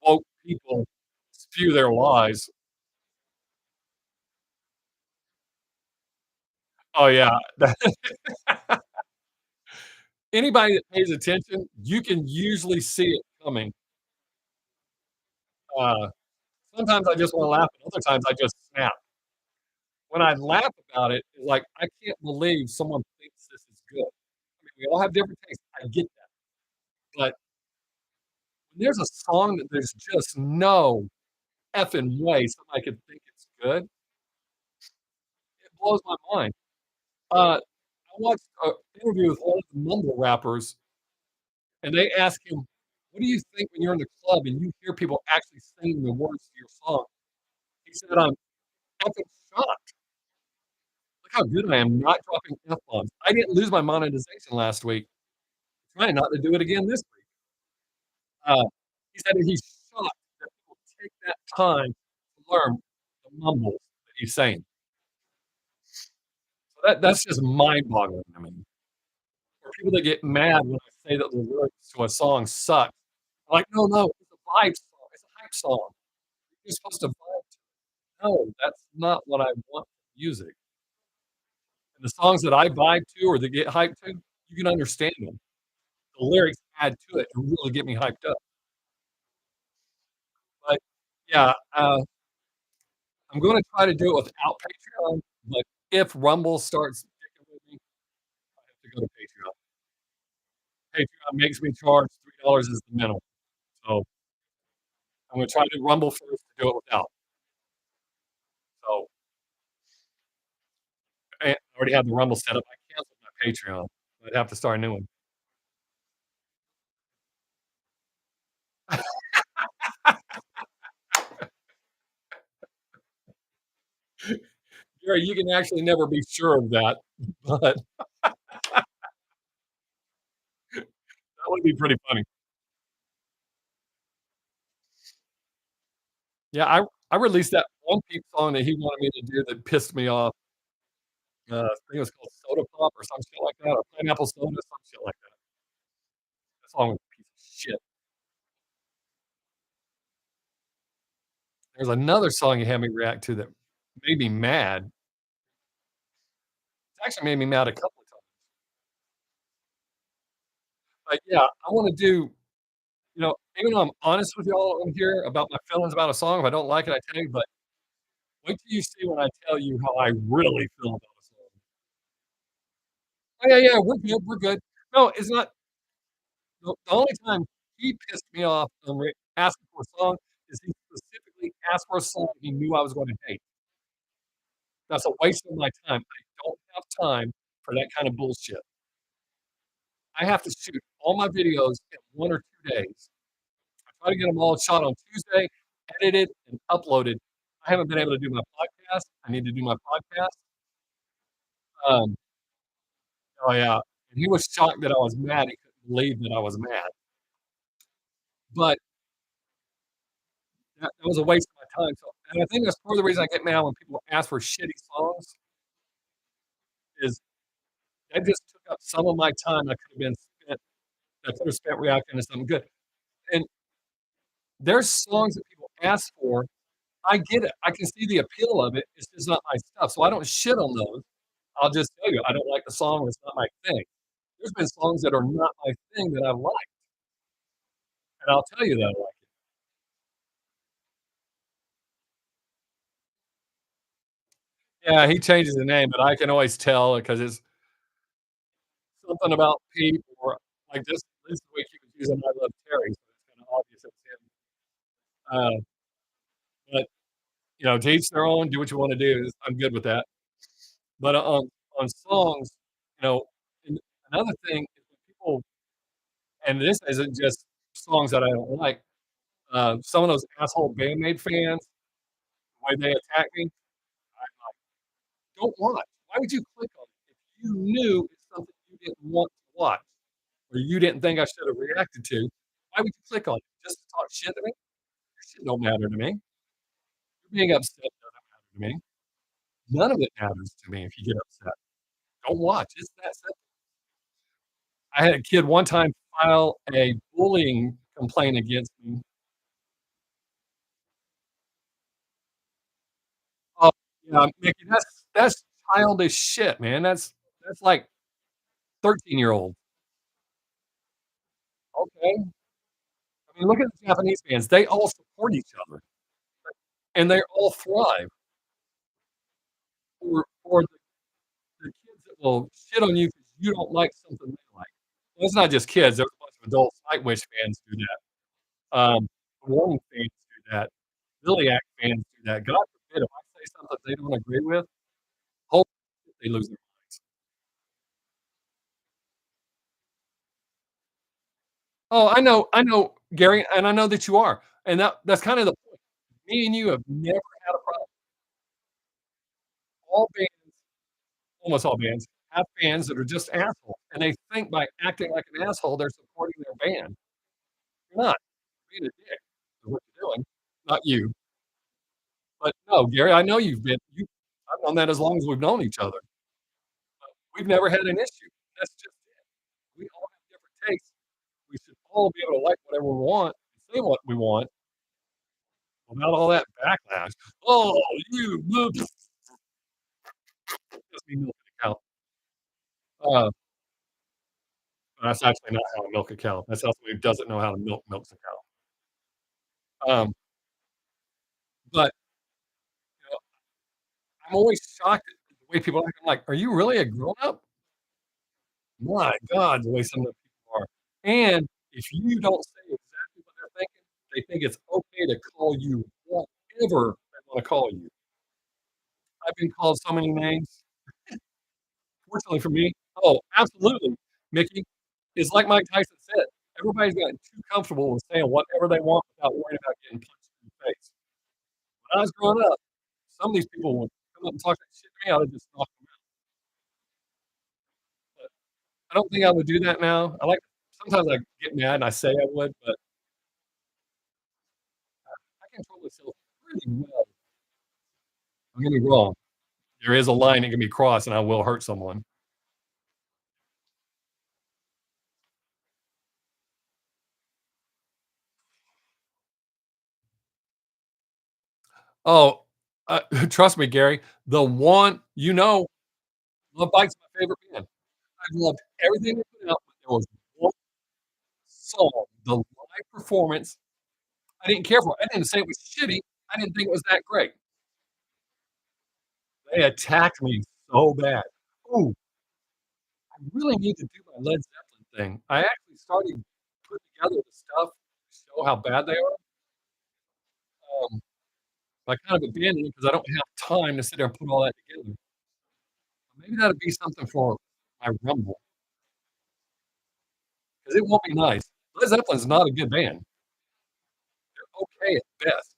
woke people spew their lies. Oh, yeah. Anybody that pays attention, you can usually see it coming. Uh, sometimes I just wanna laugh, and other times I just snap. When I laugh about it, it's like, I can't believe someone thinks this is good. I mean, we all have different tastes, I get that, but when there's a song that there's just no effing way somebody could think it's good, it blows my mind. I watched an interview with one of the mumble rappers, and they asked him, "What do you think when you're in the club and you hear people actually singing the words to your song?" He said, "I'm effing shocked. Look how good I am not dropping F-bombs. I didn't lose my monetization last week. Trying not to do it again this week." Uh, he said that he's shocked that people take that time to learn the mumbles that he's saying. So that's just mind-boggling to me. Or people that get mad when I say that the lyrics to a song suck. Like, "No, no, it's a vibe song. It's a hype song. You're supposed to vibe to it." No, that's not what I want from music. And the songs that I vibe to or that get hyped to, you can understand them. The lyrics add to it to really get me hyped up. But, yeah, I'm gonna try to do it without Patreon, but if Rumble starts sticking with me, I have to go to Patreon. Patreon makes me charge $3 as the minimum, so I'm gonna try to do Rumble first to do it without. So, I already have the Rumble set up. I canceled my Patreon. I'd have to start a new one. Gary, you can actually never be sure of that, but that would be pretty funny. Yeah, I released that one Peep song that he wanted me to do that pissed me off. I think it was called Soda Pop or some shit like that, or Pineapple Soda, some shit like that. That song was a piece of shit. There's another song you had me react to that made me mad. It's actually made me mad a couple of times. Like, yeah, I wanna do even though I'm honest with y'all on here about my feelings about a song, if I don't like it, I tell you, but wait till you see when I tell you how I really feel about a song. Oh, yeah, yeah, we're good. No, it's not the only time he pissed me off on asking for a song is he specifically asked for a song he knew I was gonna hate. That's a waste of my time. I don't have time for that kind of bullshit. I have to shoot all my videos in 1 or 2 days. I try to get them all shot on Tuesday, edited, and uploaded. I haven't been able to do my podcast. I need to do my podcast. Um, oh, yeah, and he was shocked that I was mad. He couldn't believe that I was mad, but that was a waste of my time, so and I think that's part of the reason I get mad when people ask for shitty songs is that just took up some of my time that could have been spent I could have spent reacting to something good, and there's songs that people ask for. I get it. I can see the appeal of it. It's just not my stuff, so I don't shit on those. I'll just tell you, I don't like the song, or it's not my thing. There's been songs that are not my thing that I like, and I'll tell you that I like it. Yeah, he changes the name, but I can always tell because it's something about Pete or like this week he was using I Love Terry, so it's kinda obvious it's him. But, to each their own, do what you wanna do. I'm good with that. But, on songs, you know, and another thing is when people and this isn't just songs that I don't like, some of those asshole Band-Maid fans, the way they attack me, I'm like, "Don't watch. Why would you click on it if you knew it's something you didn't want to watch or you didn't think I should have reacted to? Why would you click on it? Just to talk shit to me? Your shit don't matter to me. You being upset doesn't matter to me. None of it matters to me if you get upset. Don't watch. It's that simple." I had a kid one time file a bullying complaint against me. Oh, yeah, Mickey, that's childish shit, man. That's like 13-year-old. Okay. I mean, look at the Japanese fans. They all support each other, and they all thrive. Or the kids that will shit on you because you don't like something they like. Well, it's not just kids. There's a bunch of adults. Nightwish fans do that. Warning fans do that. Zilliax fans do that. God forbid if I say something they don't agree with, hope they lose their minds. Oh, I know, Gary, and I know that you are, and that's kind of the point. Me and you have never had a problem. All bands, almost all bands, have fans that are just assholes, and they think by acting like an asshole, they're supporting their band. You're not. You're being a dick is what you're doing. Not you, but no, Gary, I know I've known that as long as we've known each other. We've never had an issue. That's just it. We all have different tastes. We should all be able to like whatever we want and say what we want without all that backlash. "Oh, you moved." Just me milking a cow. Uh, that's actually not how to milk a cow. That's how somebody who doesn't know how to milks a cow. But, you know, I'm always shocked at the way people act. I'm like, "Are you really a grown up?" My god, the way some of the people are. And if you don't say exactly what they're thinking, they think it's okay to call you whatever they wanna call you. I've been called so many names. Fortunately for me absolutely, Mickey. It's like Mike Tyson said, everybody's gotten too comfortable with saying whatever they want without worrying about getting punched in the face. When I was growing up, some of these people would come up and talk that shit to me, I would just knock them out. But I don't think I would do that now. Sometimes I get mad and I say I would, but I control myself pretty well. Don't get me wrong. There is a line that can be crossed, and I will hurt someone. Oh, trust me, Gary, the one Love Bite's my favorite band. I loved everything they put out, but there was one song, the live performance, I didn't care for. I didn't say it was shitty, I didn't think it was that great. They attacked me so bad. Ooh, I really need to do my Led Zeppelin thing. I actually started putting together the stuff to show how bad they are, I kind of abandoned it because I don't have time to sit there and put all that together. Maybe that'd be something for my Rumble, because it won't be nice. Led Zeppelin's not a good band. They're okay at best.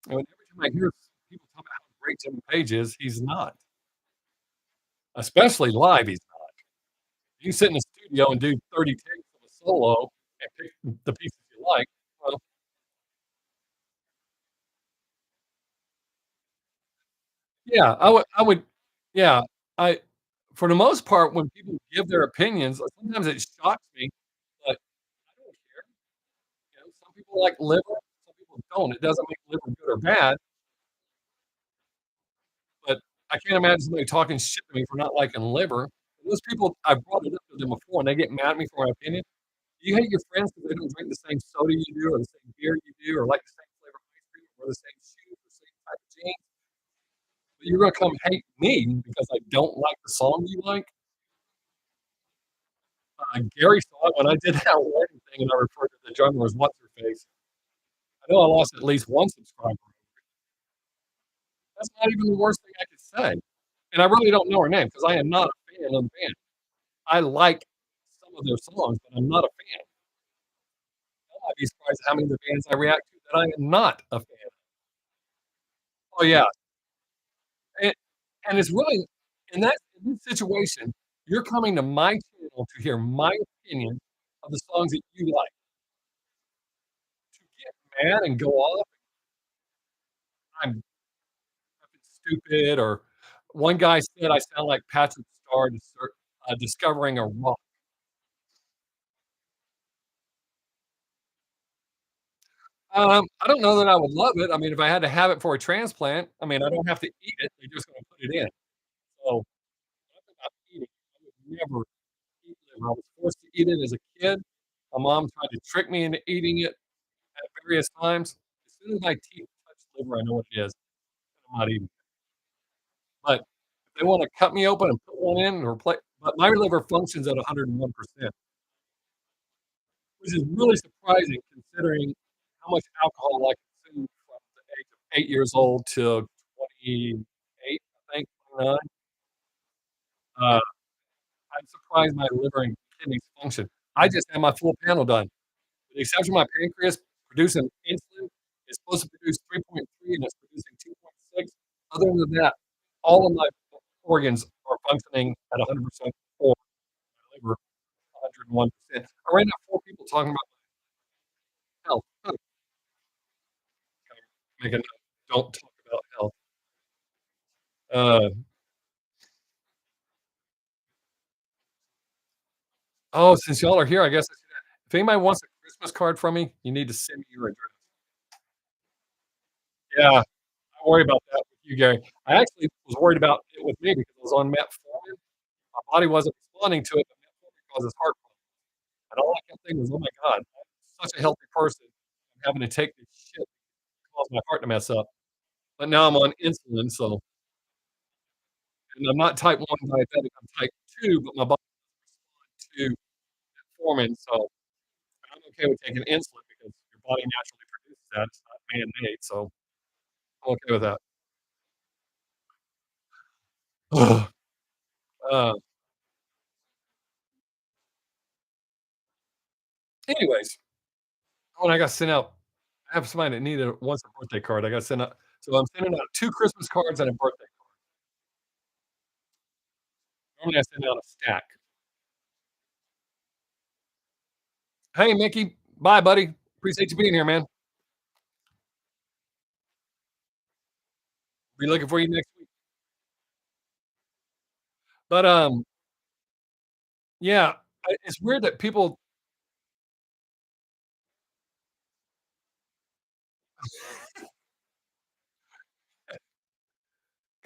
And every time I hear people talk about how great Jimmy Page is, he's not. Especially live, he's not. You can sit in the studio and do 30 takes of a solo and pick the pieces you like. Well, yeah, I would yeah, I for the most part, when people give their opinions, sometimes it shocks me, but I don't care. Some people like liver, some people don't. It doesn't make liver good or bad, but I can't imagine somebody talking shit to me for not liking liver. Those people, I've brought it up to them before, and they get mad at me for my opinion. Do you hate your friends because they don't drink the same soda you do, or the same beer you do, or like the same flavor ice cream, or the same shoes, or same type of jeans? But you're gonna come hate me because I don't like the song you like? Gary saw it when I did that wedding thing, and I referred to the drummer as what's her face. I know I lost at least one subscriber. That's not even the worst thing I could say, and I really don't know her name because I am not a fan of the band. I like some of their songs, but I'm not a fan. I'd be surprised how many of the bands I react to that I am not a fan. Oh, yeah, and it's really in this situation, you're coming to my channel to hear my opinion of the songs that you like. To get mad and go off, I'm fucking stupid, or one guy said I sound like Patrick Star discovering a rock. I don't know that I would love it. I mean, if I had to have it for a transplant, I mean, I don't have to eat it, they're just gonna put it in. So, nothing about eating. I would never eat liver. I was forced to eat it as a kid. My mom tried to trick me into eating it at various times. As soon as my teeth touch liver, I know what it is. I'm not eating it. But if they wanna cut me open and put one in or replace, but my liver functions at 101%, which is really surprising considering how much alcohol I consumed from the age of 8 years old to 28, I think, 29. Uh, I'm surprised my liver and kidneys function. I just had my full panel done. With the exception of my pancreas producing insulin, it's supposed to produce 3.3 and it's producing 2.6. Other than that, all of my organs are functioning at 100% or my liver 101%. I ran into 4 people talking about health. Make a note, don't talk about health. Uh, oh, since y'all are here, I guess I should if anybody wants a Christmas card from me, you need to send me your address. Yeah, don't worry about that with you, Gary. I actually was worried about it with me because I was on metformin. My body wasn't responding to it, but metformin causes heart problems, and all I kept thinking was, "Oh my god, I'm such a healthy person. I'm having to take this shit to cause my heart to mess up." But now I'm on insulin, so and I'm not type 1 diabetic, I'm type 2, but my body doesn't respond to metformin, so I'm okay with taking insulin because your body naturally produces that, it's not man-made, so I'm okay with that. Ugh. Uh, anyways, oh, and I got sent out I have somebody that wants a birthday card, I got sent out so I'm sending out 2 Christmas cards and a birthday card. Normally, I send out a stack. "Hey, Mickey. Bye, buddy. Appreciate you being here, man. Be looking for you next week." But, yeah, it's weird that people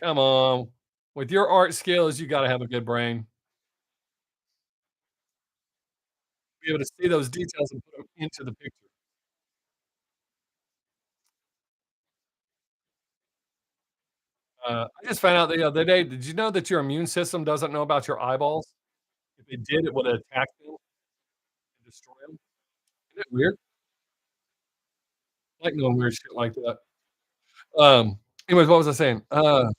Come on. With your art skills, you gotta have a good brain. Be able to see those details and put them into the picture. I just found out the other day, did you know that your immune system doesn't know about your eyeballs? If it did, it would attack them and destroy them. Isn't it weird? I like knowing weird shit like that. Anyways, what was I saying? But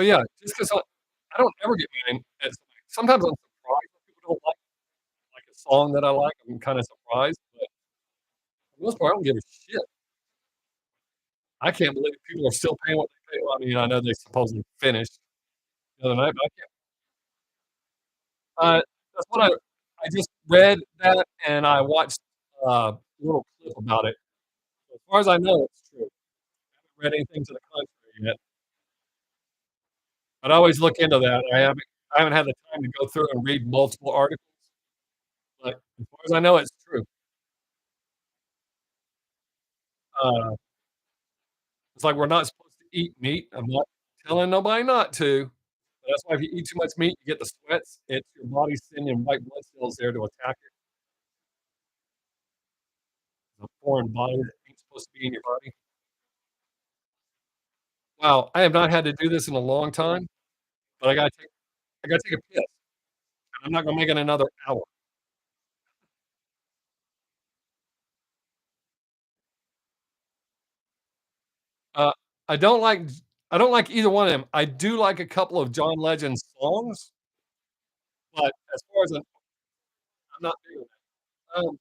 yeah, just 'cause I don't ever get mad at somebody. Sometimes I'm surprised when people don't like a song that I like. I'm kinda surprised, but for the most part, I don't give a shit. I can't believe people are still paying what they pay. Well, I mean, I know they supposedly finished the other night, but I can't. That's what I just read that, and I watched a little clip about it. As far as I know, it's true. I haven't read anything to the contrary yet, but I always look into that. I haven't had the time to go through and read multiple articles, but as far as I know, it's true. Uh, it's like we're not supposed to eat meat. I'm not telling nobody not to, but that's why if you eat too much meat, you get the sweats. It's your body sending white blood cells there to attack it. The foreign body that ain't supposed to be in your body. Wow, I have not had to do this in a long time, but I gotta take a piss, and I'm not gonna make it another hour. Uh, I don't like I don't like either one of them. I do like a couple of John Legend's songs, but as far as I'm not big on that.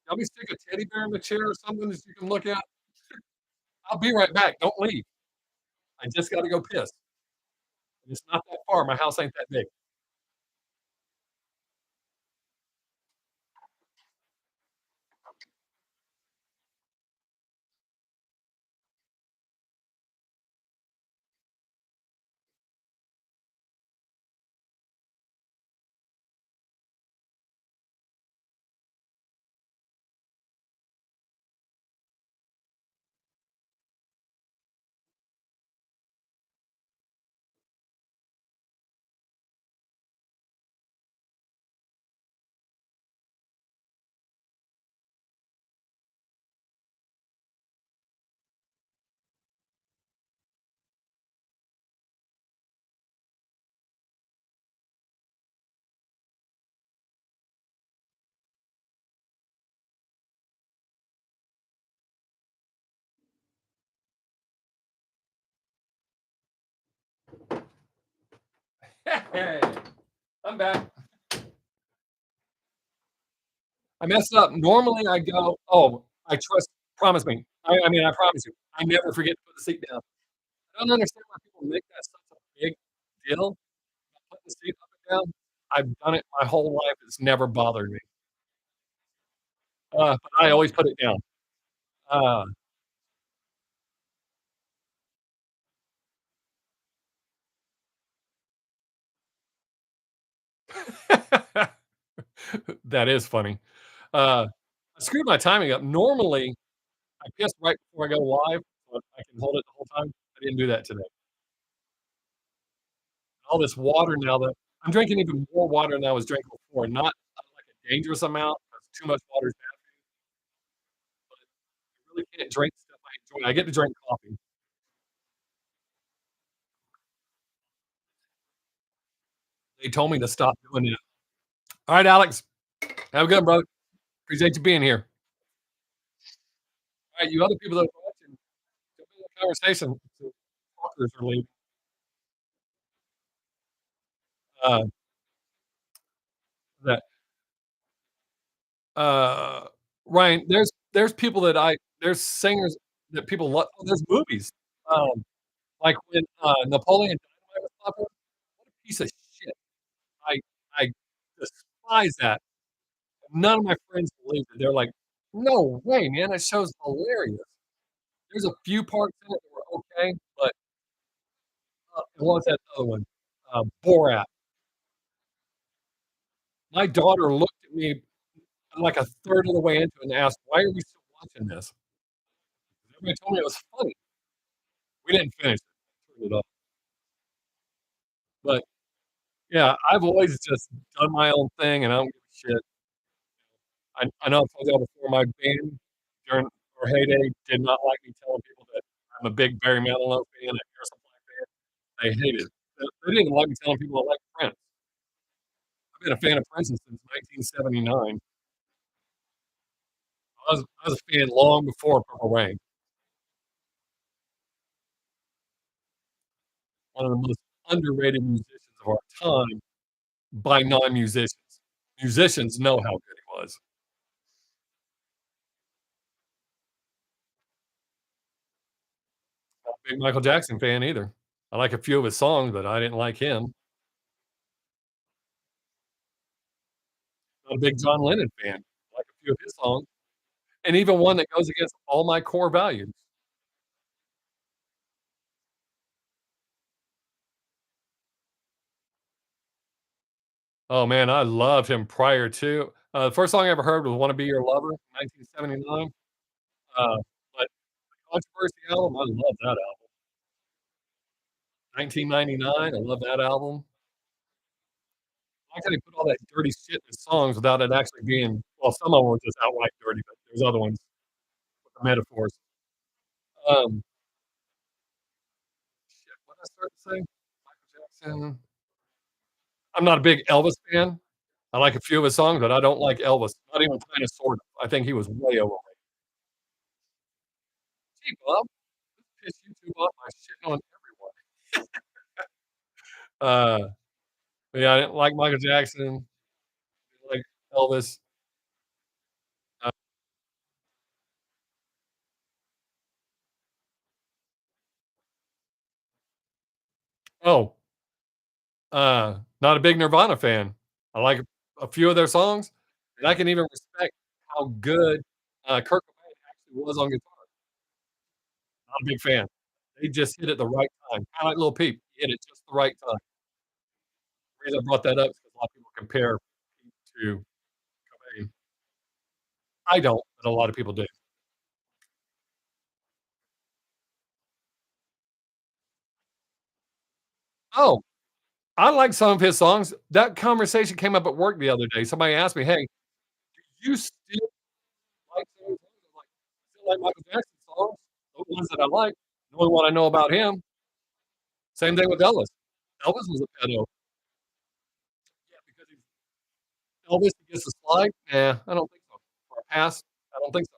Want me to stick a teddy bear in the chair or something that you can look at? I'll be right back, don't leave. I just gotta go piss. It's not that far, my house ain't that big. Hey, I'm back. I messed up. Normally, I go, "Oh, I trust promise me." I mean, I promise you, I never forget to put the seat down. I don't understand why people make that such a big deal about putting the seat up and down. I've done it my whole life, it's never bothered me. But I always put it down. Uh, that is funny. Uh, I screwed my timing up. Normally, I piss right before I go live, so I can hold it the whole time. I didn't do that today. All this water now that I'm drinking even more water than I was drinking before, not like a dangerous amount, 'cause too much water is bad for you, but I really can't drink stuff I enjoy. I get to drink coffee. They told me to stop doing it. Alright, Alex, have a good one, brother. Appreciate you being here. Alright, you other people that are watching, jump in the conversation. So talkers are leaving. Uh, that, uh, Ryan, there's people that there's singers that people love. Oh, there's movies. Um, like when, Napoleon Dynamite was popular. What a piece of shit. I I despise that. None of my friends believed it. They're like, "No way, man, that show's hilarious." There's a few parts in it that were okay, but, what was that other one? Borat. My daughter looked at me like a third of the way into it and asked, "Why are we still watching this?" Everybody told me it was funny. We didn't finish it. turn it off. But, yeah, I've always just done my own thing, and I don't give a shit. I know I've told y'all before, my band during our heyday did not like me telling people that I'm a big Barry Manilow fan, a Air Supply fan. They hated it. They didn't even like me telling people I like Prince. I've been a fan of Prince since 1979. I was a fan long before Purple Rain, one of the most underrated musicians of our time by non-musicians. Musicians know how good he was. Not a big Michael Jackson fan either. I like a few of his songs, but I didn't like him. Not a big John Lennon fan. I like a few of his songs, and even one that goes against all my core values. Oh, man, I loved him prior to the first song I ever heard was "Wanna Be Your Lover," 1979, but Controversy album, I love that album. 1999, I love that album. I like how he put all that dirty shit in his songs without it actually being well, some of them were just outright dirty, but there's other ones with the metaphors. Um, shit, what did I start to say? Michael Jackson. I'm not a big Elvis fan. I like a few of his songs, but I don't like Elvis, not even kinda, sort of. I think he was way overrated. "Gee, Bob, piss YouTube off by shitting on everyone." Uh, yeah, I didn't like Michael Jackson, didn't like Elvis. Uh, oh, not a big Nirvana fan. I like a few of their songs, and I can even respect how good, Kurt Cobain actually was on guitar. Not a big fan. They just hit it the right time, kinda like Lil Peep, he hit it just the right time. The reason I brought that up is 'cause a lot of people compare Peep to Cobain. I don't, but a lot of people do. Oh, I like some of his songs. That conversation came up at work the other day. Somebody asked me, "Hey, do you still like some of his songs?" I'm like, "I still like Michael Jackson songs, the ones that I like, knowing what I know about him." Same thing with Elvis. Elvis was a pedo. Yeah, because he's Elvis against the slide? Nah, I don't think so. Or a pass? I don't think so.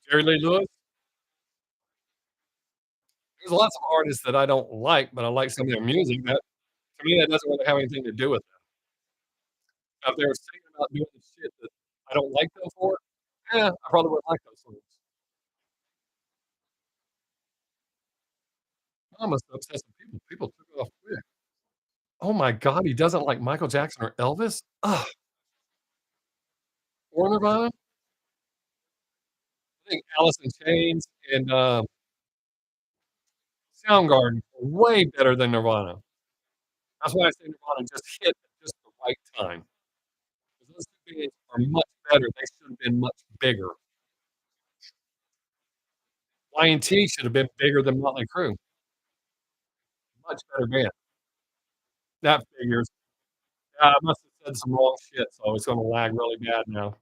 Jerry Lee Lewis? There's lots of artists that I don't like, but I like some of their music. That to me, that doesn't really have anything to do with it. Now, if they were singing about doing the shit that I don't like them for, yeah, I probably wouldn't like those songs. I'm a obsessed with people. People took it off quick. Oh my god, he doesn't like Michael Jackson or Elvis? Ugh. Or Nirvana? I think Alice in Chains and, Soundgarden are way better than Nirvana. That's why I say Nirvana just hit at just the right time. 'Cause those 2 bands are much better. They should have been much bigger. Y&T should have been bigger than Motley Crue. Much better band. That figures. Yeah, I must have said some wrong shit, so it's gonna lag really bad now.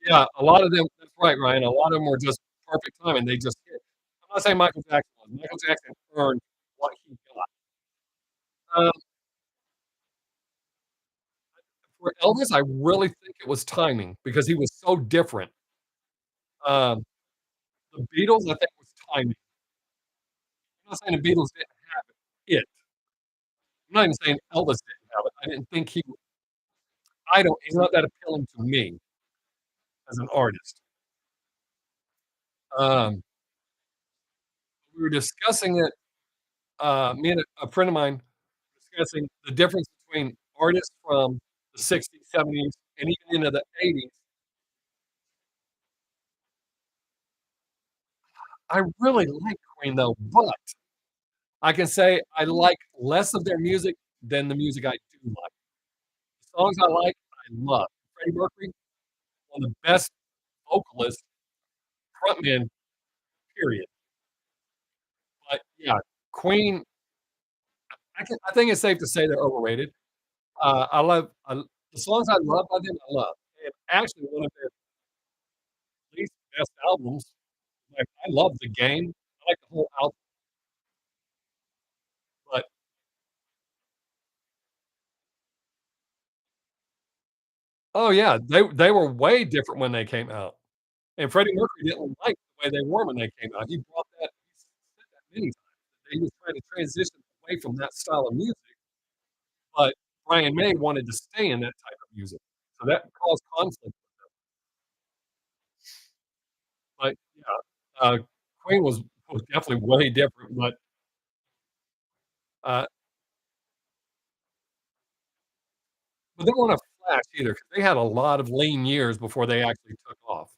Yeah, a lot of them that's right, Ryan, a lot of them were just perfect timing, they just hit. I'm not saying Michael Jackson was. Michael Jackson earned what he got. Um, for Elvis, I really think it was timing because he was so different. Um, the Beatles, I think was timing. I'm not saying the Beatles didn't have it. I'm not even saying Elvis didn't have it. I didn't think he I don't he's not that appealing to me as an artist. Um, we were discussing it, me and a friend of mine discussing the difference between artists from the '60s, '70s, and even into the '80s. I really like Queen though, but I can say I like less of their music than the music I do like. The songs I like, I love. Freddie Mercury, one of the best vocalists frontman, period. But, yeah, Queen, I think it's safe to say they're overrated. I love the songs I love by them, I love. And actually, one of their least best albums, like, I love The Game. I like the whole album, but oh, yeah, they were way different when they came out, and Freddie Mercury didn't like the way they were when they came out. He brought that he said that many times, that he was trying to transition away from that style of music, but Brian May wanted to stay in that type of music, so that caused conflict. But, yeah, Queen was definitely way different, uh but they weren't a flash either, 'cause they had a lot of lean years before they actually took off.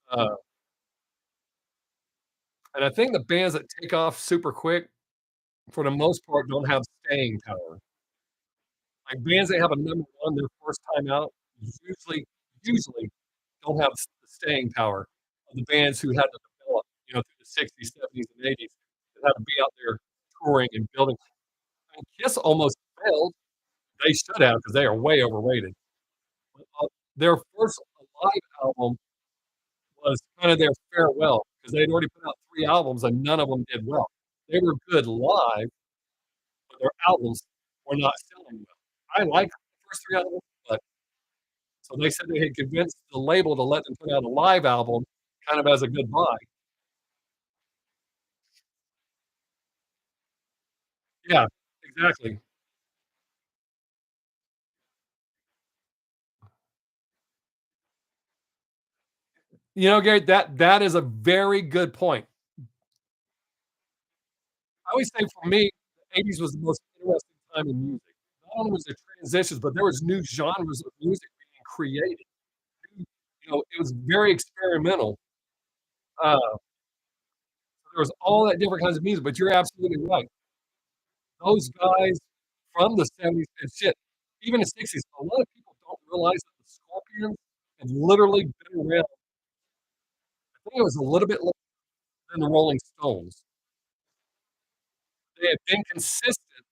Uh, and I think the bands that take off super quick, for the most part, don't have staying power. Like, bands that have a number 1 their first time out usually don't have the staying power of the bands who had to develop, through the '60s, '70s, and '80s that had to be out there touring and building. And Kiss almost failed. They should have, because they are way overrated. But, their first live album was kinda their farewell, because they'd already put out 3 albums and none of them did well. They were good live, but their albums were not selling well. I liked the first 3 albums, but so they said they had convinced the label to let them put out a live album kind of as a goodbye. Yeah, exactly. Gary, that is a very good point. I always say for me, the '80s was the most interesting time in music. Not only was there transitions, but there was new genres of music being created. It was very experimental. There was all that different kinds of music, but you're absolutely right. Those guys from the '70s and shit, even the '60s, a lot of people don't realize that the Scorpions have literally been around. I think it was a little bit longer than the Rolling Stones. They have been consistent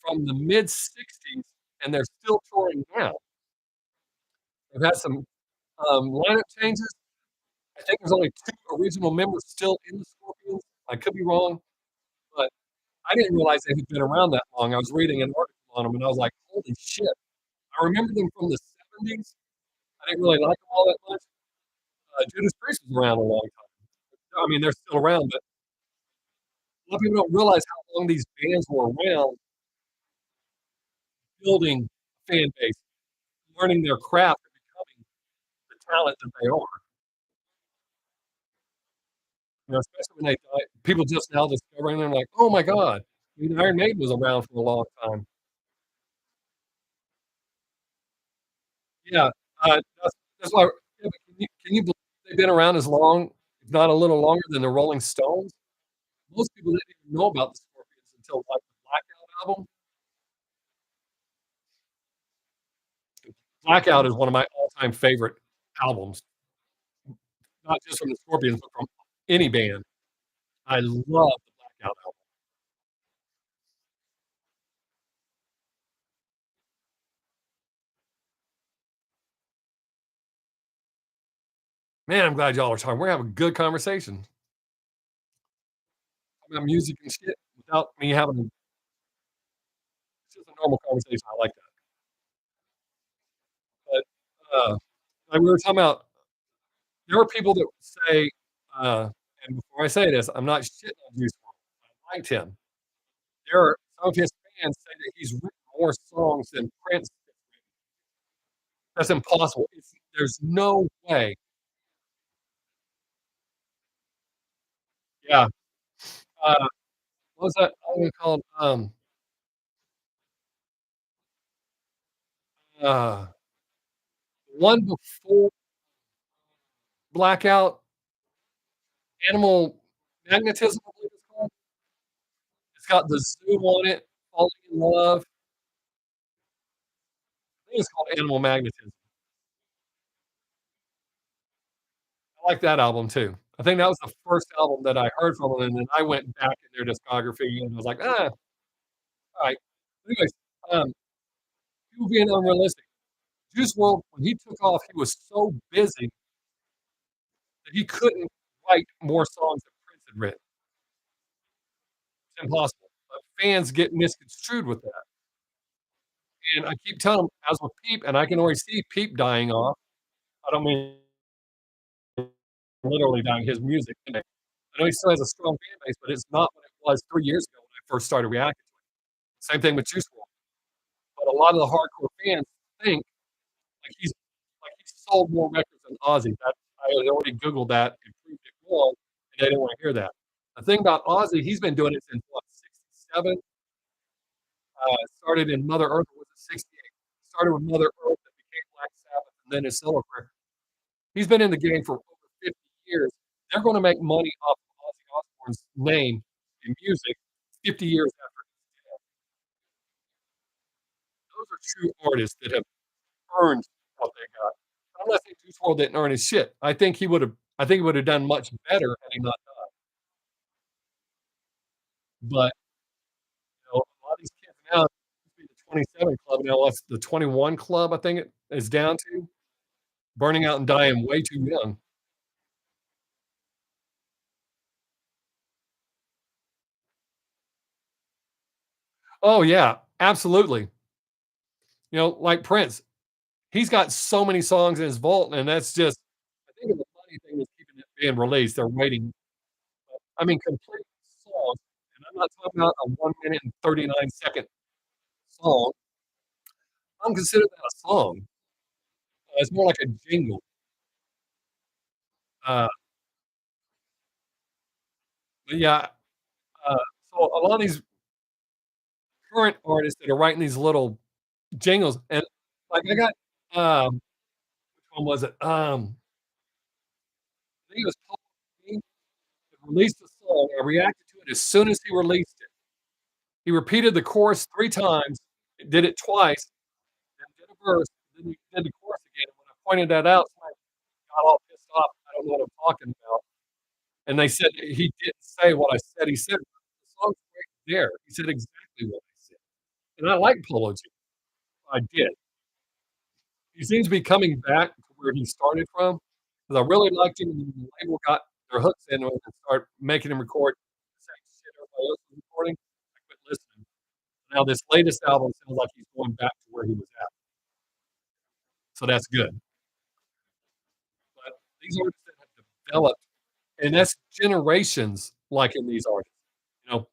from the mid-'60s, and they're still touring now. They've had some, lineup changes. I think there's only 2 original members still in the Scorpions. I could be wrong, but I didn't realize they had been around that long. I was reading an article on them, and I was like, "Holy shit." I remember them from the '70s. I didn't really like them all that much. Judas Priest was around a long time. I mean, they're still around, but a lot of people don't realize how long these bands were around building a fan base, learning their craft, and becoming the talent that they are. Especially when they die people just now discovering them like, "Oh my god, Iron Maiden was around for a long time." Yeah, that's why yeah, but can you believe they've been around as long, if not a little longer than the Rolling Stones? Most people didn't even know about the Scorpions until, like, the Blackout album. Blackout is one of my all-time favorite albums, not just from the Scorpions, but from any band. I love the Blackout album. Man, I'm glad y'all are talking. We're having a good conversation about music and shit without me having it's just a normal conversation. I like that. But, like we were talking about, there are people that would say, uh, and before I say this, I'm not shitting on Juice WRLD. I liked him. There are some of his fans say that he's written more songs than Prince. That's impossible. There's no way. Yeah. Uh, what was that album called? Uh, one before Blackout, Animal Magnetism, I believe it's called. It's got the Zoo on it, Falling in Love. I think it's called Animal Magnetism. like that album too. I think that was the first album that I heard from them, and then I went back in their discography and was like, "Ah, alright." Anyways, um, people being unrealistic. Juice WRLD, when he took off, he was so busy that he couldn't write more songs than Prince had written. It's impossible. But fans get misconstrued with that. And I keep telling them, as with Peep, and I can already see Peep dying off. I don't mean literally dying, his music. I know he still has a strong fan base, but it's not what it was 3 years ago when I first started reacting to it. Same thing with Juice WRLD. But a lot of the hardcore fans think like he's sold more records than Ozzy. That I had already Googled that and proved it wrong, and they didn't wanna hear that. The thing about Ozzy, he's been doing it since what, '67? Started in Mother Earth, or was it '68? Started with Mother Earth and became Black Sabbath and then his solo career. He's been in the game for over 50 years. They're gonna make money off of Ozzy Osbourne's name in music 50 years after he's dead. Those are true artists that have earned what they got. I'm not saying Juice WRLD didn't earn his shit. I think he would have done much better had he not died. But, you know, a lot of these kids now, be the 27 club now, what's the 21 club, I think it is down to, burning out and dying way too young. Oh, yeah, absolutely. You know, like Prince, he's got so many songs in his vault, and that's just I think the funny thing is keeping it being released, they're waiting. I mean, complete songs, and I'm not talking about a 1 minute and 39-second song. I don't consider that a song. It's more like a jingle. Uh, but yeah, uh, so a lot of these current artists that are writing these little jingles, and like I got, which one was it? I think it was Paul King that released the song. I reacted to it as soon as he released it. He repeated the chorus 3 times, did it twice, then did a verse, then he did the chorus again. And when I pointed that out, somebody got all pissed off. I don't know what I'm talking about. And they said he didn't say what I said. He said the song's right there. He said exactly what I said. And I like Polo G. I did. He seems to be coming back to where he started from, because I really liked him, and then the label got their hooks into him and started making him record the same shit everybody else was recording. I quit listening. Now this latest album sounds like he's going back to where he was at, so that's good. But these artists that have developed, and that's generations liking these artists. You know,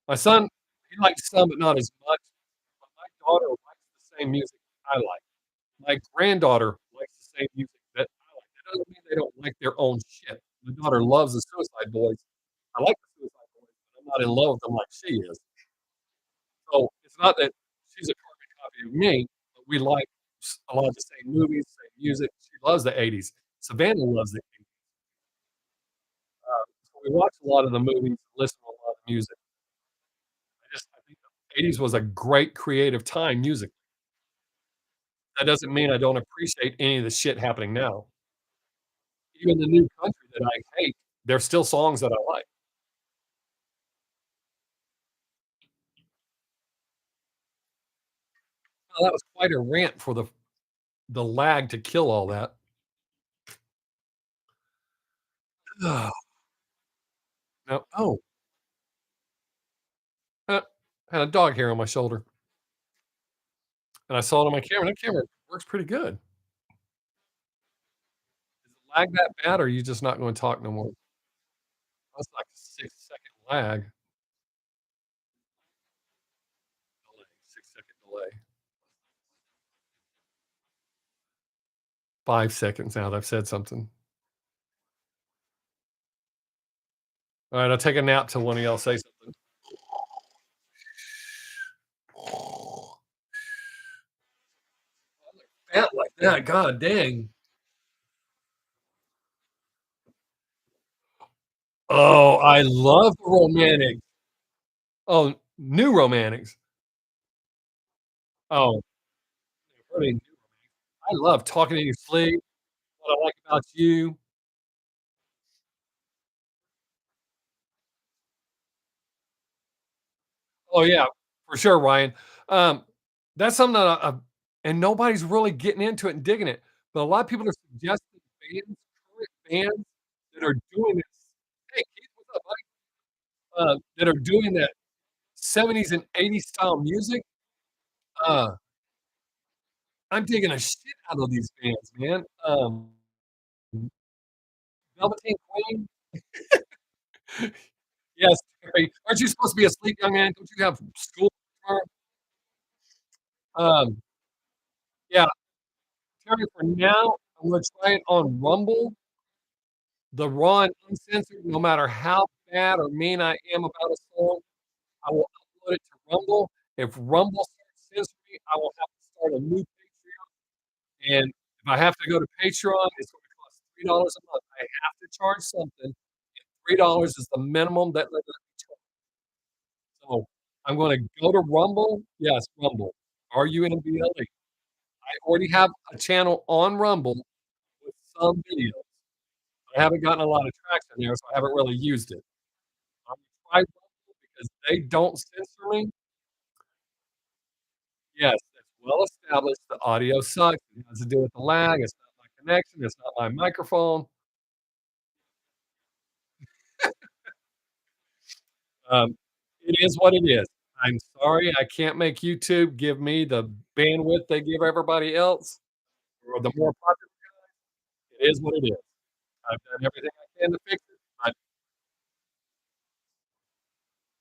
my son, he likes some, but not as much. But my daughter likes the same music I like. My granddaughter likes the same music that I like. That doesn't mean they don't like their own shit. My daughter loves the Suicide Boys. I like the Suicide Boys, but I'm not in love with them like she is. So it's not that she's a carbon copy of me, but we like a lot of the same movies, same music. She loves the '80s. Savannah loves the '80s. So we watch a lot of the movies, listen to a lot of music. I think the '80s was a great creative time musically. That doesn't mean I don't appreciate any of the shit happening now. Even the new country that I hate, there's still songs that I like. Well, that was quite a rant for the lag to kill all that. No, oh, uh, had a dog hair on my shoulder, and I saw it on my camera. That camera works pretty good. Is the lag that bad, or are you just not gonna talk no more? That's like a 6-second lag. Delay, 6-second delay. 5 seconds now that I've said something. Alright, I'll take a nap till one of y'all say something. Fat like that, god dang. Oh, I love the Romantics. Oh, New Romantics. Oh, pretty new. I love Talking in Your Sleep, What I Like About You. Oh, yeah, for sure, Ryan. Um, that's something that and nobody's really getting into it and digging it, but a lot of people are suggesting current bands that are doing this. Hey, Keith, what's up, buddy? That are doing that '70s and '80s style music. Uh, I'm digging a shit out of these bands, man. Velveteen Queen. Yes, Terry. Aren't you supposed to be asleep, young man? Don't you have school tomorrow? Um, yeah, Terry, for now, I'm gonna try it on Rumble, the raw and uncensored, no matter how bad or mean I am about a song, I will upload it to Rumble. If Rumble starts censoring me, I will have to start a new Patreon, and if I have to go to Patreon, it's gonna cost $3 a month. I have to charge something, and $3 is the minimum that they let me charge. So, I'm gonna go to Rumble. Yes, Rumble. RUMBLE. I already have a channel on Rumble with some videos. I haven't gotten a lot of traction there, so I haven't really used it. I'm gonna try Rumble because they don't censor me. Yes, it's well established, the audio sucks, it has to do with the lag, it's not my connection, it's not my microphone. Um, it is what it is. I'm sorry, I can't make YouTube give me the bandwidth they give everybody else, or the more popular. It is what it is. I've done everything I can to fix it, but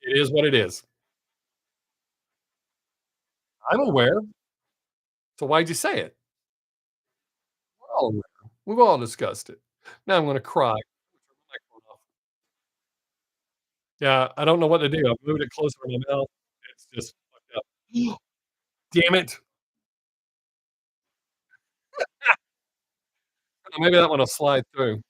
it is what it is. I'm aware, so why'd you say it? We're all aware. We've all discussed it. Now I'm gonna cry. Yeah, I don't know what to do. I've moved it closer to my mouth. It's just fucked up. Damn it. Maybe that one will slide through.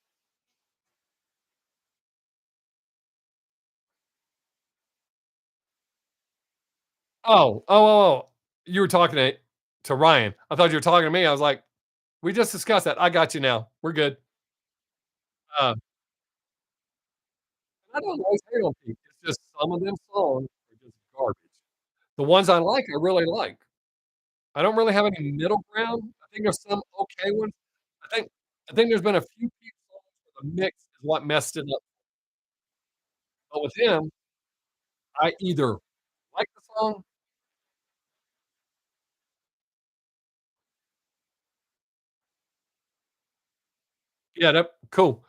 Oh. You were talking to Ryan. I thought you were talking to me. I was like, "We just discussed that. I got you now. We're good." I don't always hate on people. It's just some of them songs are just garbage. The ones I like, I really like. I don't really have any middle ground. I think there's some okay ones. I think I think there's been a few peak songs where the mix is what messed it up. But with him, I either like the song. Yeah, that cool.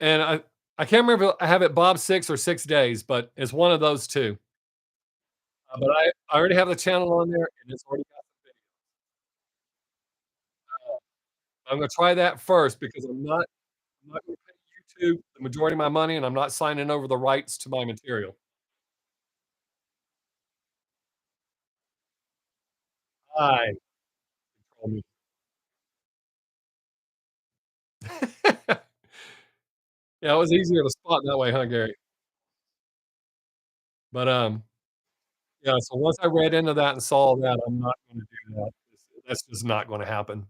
And I can't remember if I have it Bob 6 or 6 Days, but it's one of those 2. But I already have the channel on there, and it's already got the video. I'm gonna try that first because I'm not gonna pay YouTube the majority of my money, and I'm not signing over the rights to my material. I control me. Yeah, it was easier to spot that way, huh, Gary? But, yeah, so once I read into that and saw that, I'm not gonna do that. That's just not gonna happen.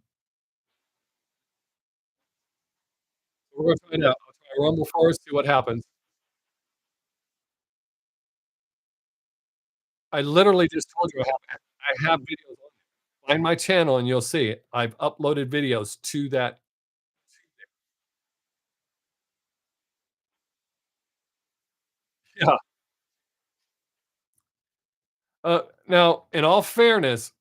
We're gonna find out. I'll try Rumble first, see what happens. I literally just told you I have videos on there. Find my channel and you'll see it. I've uploaded videos to that. Yeah. Now, in all fairness,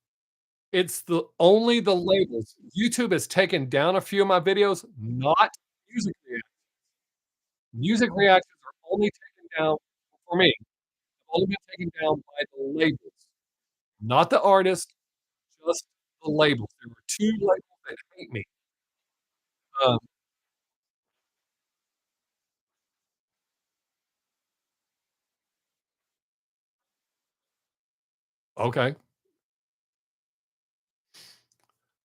it's the labels. YouTube has taken down a few of my videos, not music reactions. Music reactions are only taken down for me, have only been taken down by the labels, not the artist, just the labels. There were 2 labels that hate me. Um, okay.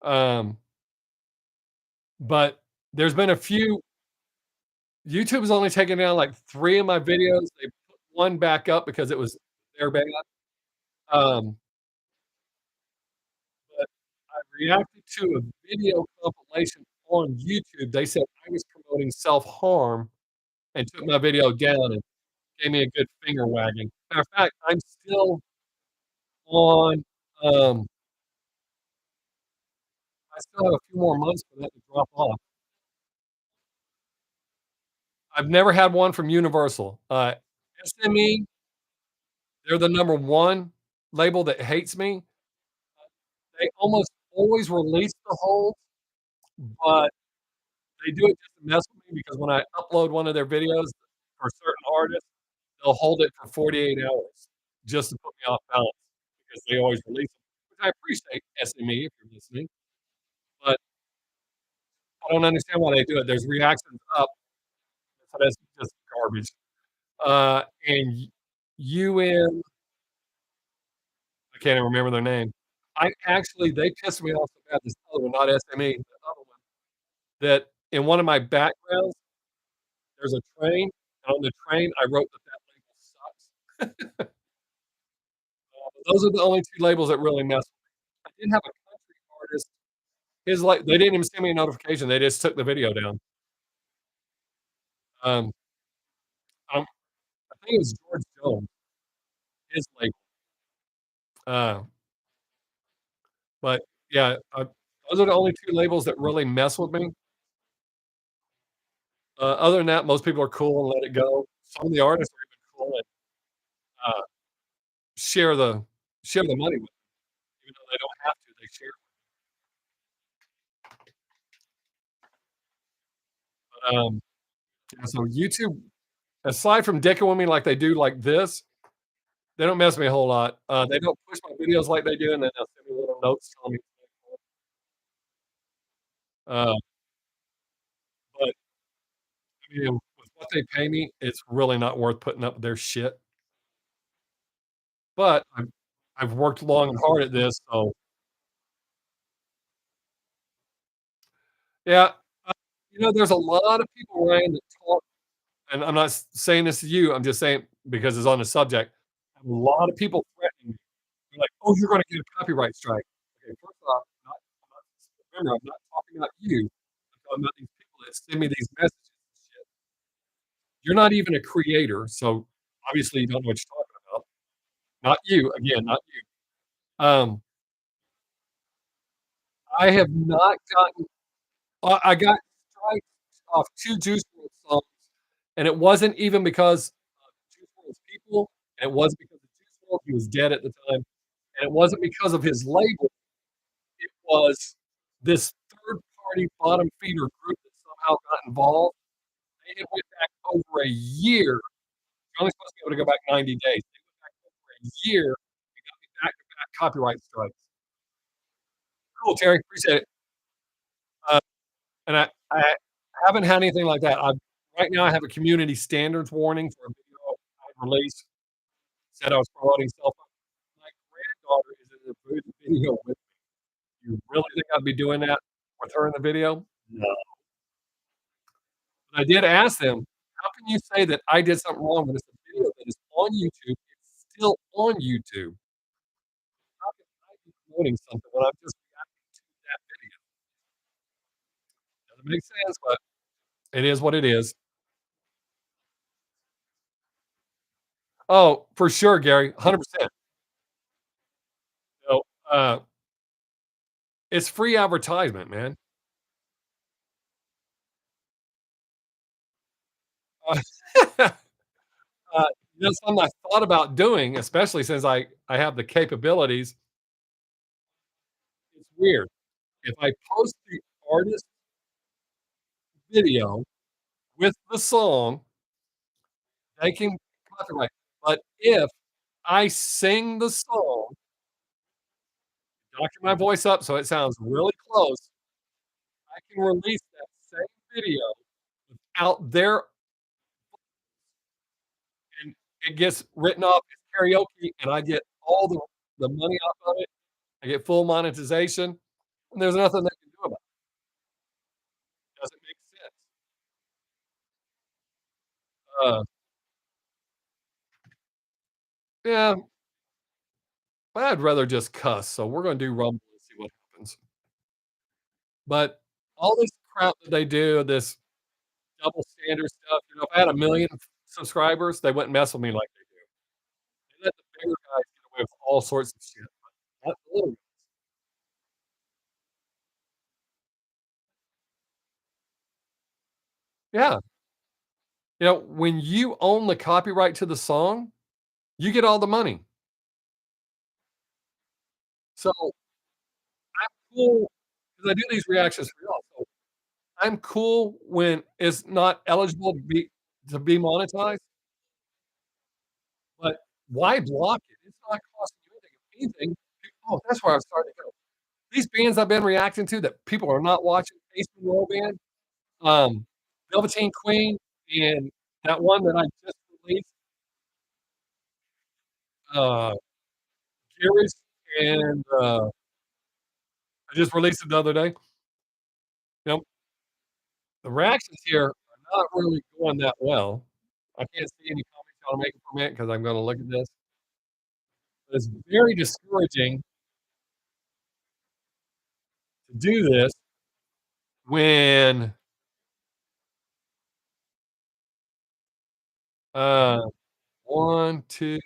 Um, but there's been a few. YouTube has only taken down, like, 3 of my videos. They put 1 back up because it was their bad. Um, but I reacted to a video compilation on YouTube. They said I was promoting self-harm and took my video down, gave me a good finger wagging. Matter of fact, I'm still on, um I still have a few more months for that to drop off. I've never had one from Universal. SME, they're the number 1 label that hates me. They almost always release the whole, but they do it just to mess with me because when I upload one of their videos for certain artists, they'll hold it for 48 hours just to put me off balance because they always release them, which I appreciate, SME, if you're listening, but I don't understand why they do it. There's reactions up, so that's just garbage. And UN, I can't even remember their name. They pissed me off so bad, this other one, not SME, the other one, that in one of my backgrounds, there's a train, and on the train, I wrote that that label sucks. Those are the only 2 labels that really mess with me. I did have a country artist, his like they didn't even send me a notification, they just took the video down. Um, um, I think it was George Jones, his label. Uh, but yeah, those are the only 2 labels that really mess with me. Other than that, most people are cool and let it go. Some of the artists are even cool and, uh, share the share the money with them, even though they don't have to, they share. But, yeah, so YouTube, aside from dicking with me like they do like this, they don't mess with me a whole lot. They don't push my videos like they do, and then they'll send me little notes telling me, uh, but, I mean, with what they pay me, it's really not worth putting up with their shit. But I've worked long and hard at this, so yeah. There's a lot of people, Ryan, that talk, and I'm not saying this to you, I'm just saying because it's on the subject. A lot of people threatening me. They're like, "Oh, you're gonna get a copyright strike." Okay, first off, remember, I'm not talking about you. I'm talking about these people that send me these messages and shit. You're not even a creator, so obviously you don't know what you're talking about. Not you, again, not you. I have not gotten I got strikes off 2 Juice WRLD songs, and it wasn't even because of Juice WRLD's people, and it wasn't because of Juice WRLD, he was dead at the time, and it wasn't because of his label, it was this third party bottom feeder group that somehow got involved. They had went back over a year. You're only supposed to be able to go back 90 days. They went back over a year and got me back-to-back copyright strikes. Cool, Terry, appreciate it. Uh, and I haven't had anything like that. Right now I have a community standards warning for a video I released, said I was promoting cell phone. My granddaughter is in the video with me. You really think I'd be doing that with her in the video? No. But I did ask them, "How can you say that I did something wrong when it's a video that is on YouTube? It's still on YouTube. How can I be promoting something when I'm just reacting to that video?" Doesn't make sense, but it is what it is. Oh, for sure, Gary, 100%. So, it's free advertisement, man. Uh, uh, something I thought about doing, especially since I have the capabilities. It's weird. If I post the artist video with the song, they can copyright. But if I sing the song, doctor my voice up so it sounds really close, I can release that same video out there, and it gets written off as karaoke, and I get all the money off of it. I get full monetization, and there's nothing they can do about it. Doesn't make sense. Uh, yeah, I'd rather just cuss, so we're gonna do Rumble and see what happens. But all this crap that they do, this double standard stuff, if I had 1,000,000 subscribers, they wouldn't mess with me like they do. They let the bigger guys get away with all sorts of shit, but not the little. Yeah. You know, when you own the copyright to the song, you get all the money. So, I'm cool because I do these reactions for y'all, so I'm cool when it's not eligible to be monetized, but why block it? It's not costing you anything. If anything, oh, that's where I was starting to go. These bands I've been reacting to that people are not watching, Ace Monroe Band, um, Velveteen Queen, and that one that I just released, uh, Curious, and, I just released it the other day. You know, the reactions here are not really going that well. I can't see any comments y'all are making from it because I'm gonna look at this. But it's very discouraging to do this when, uh, 1, 2,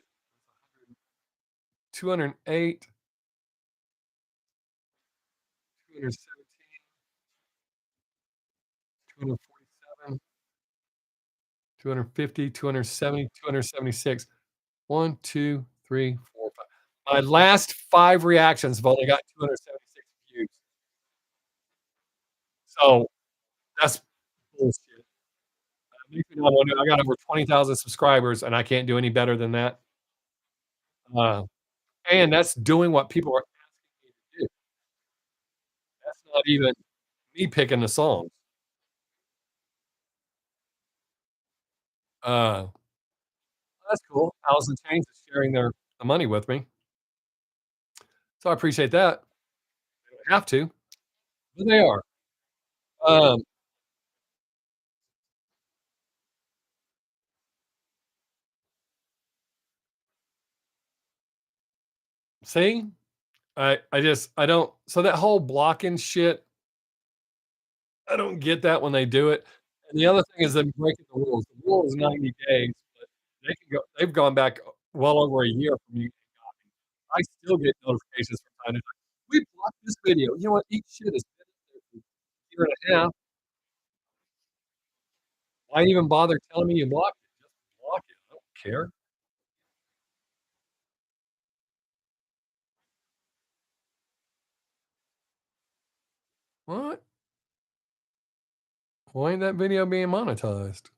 208, 217, 247, 250, 270, 276. 1, 2, 3, 4, 5. My last 5 reactions have only got 276 views. So, that's bullshit. Makes me not wonder I got over 20,000 subscribers, and I can't do any better than that. Uh, and that's doing what people are asking me to do. That's not even me picking the songs. Uh, that's cool. Alice in Chains is sharing the money with me, so I appreciate that. They don't have to, but they are. Um, see? I don't so that whole blocking shit, I don't get that when they do it. And the other thing is them breaking the rules. The rule is 90 days, but they've gone back well over a year from you. I still get notifications from time to time. "We blocked this video." You know what? Eat shit has been there for a year and a half. Why even bother telling me you blocked it? Just block it. I don't care. What? Why ain't that video being monetized?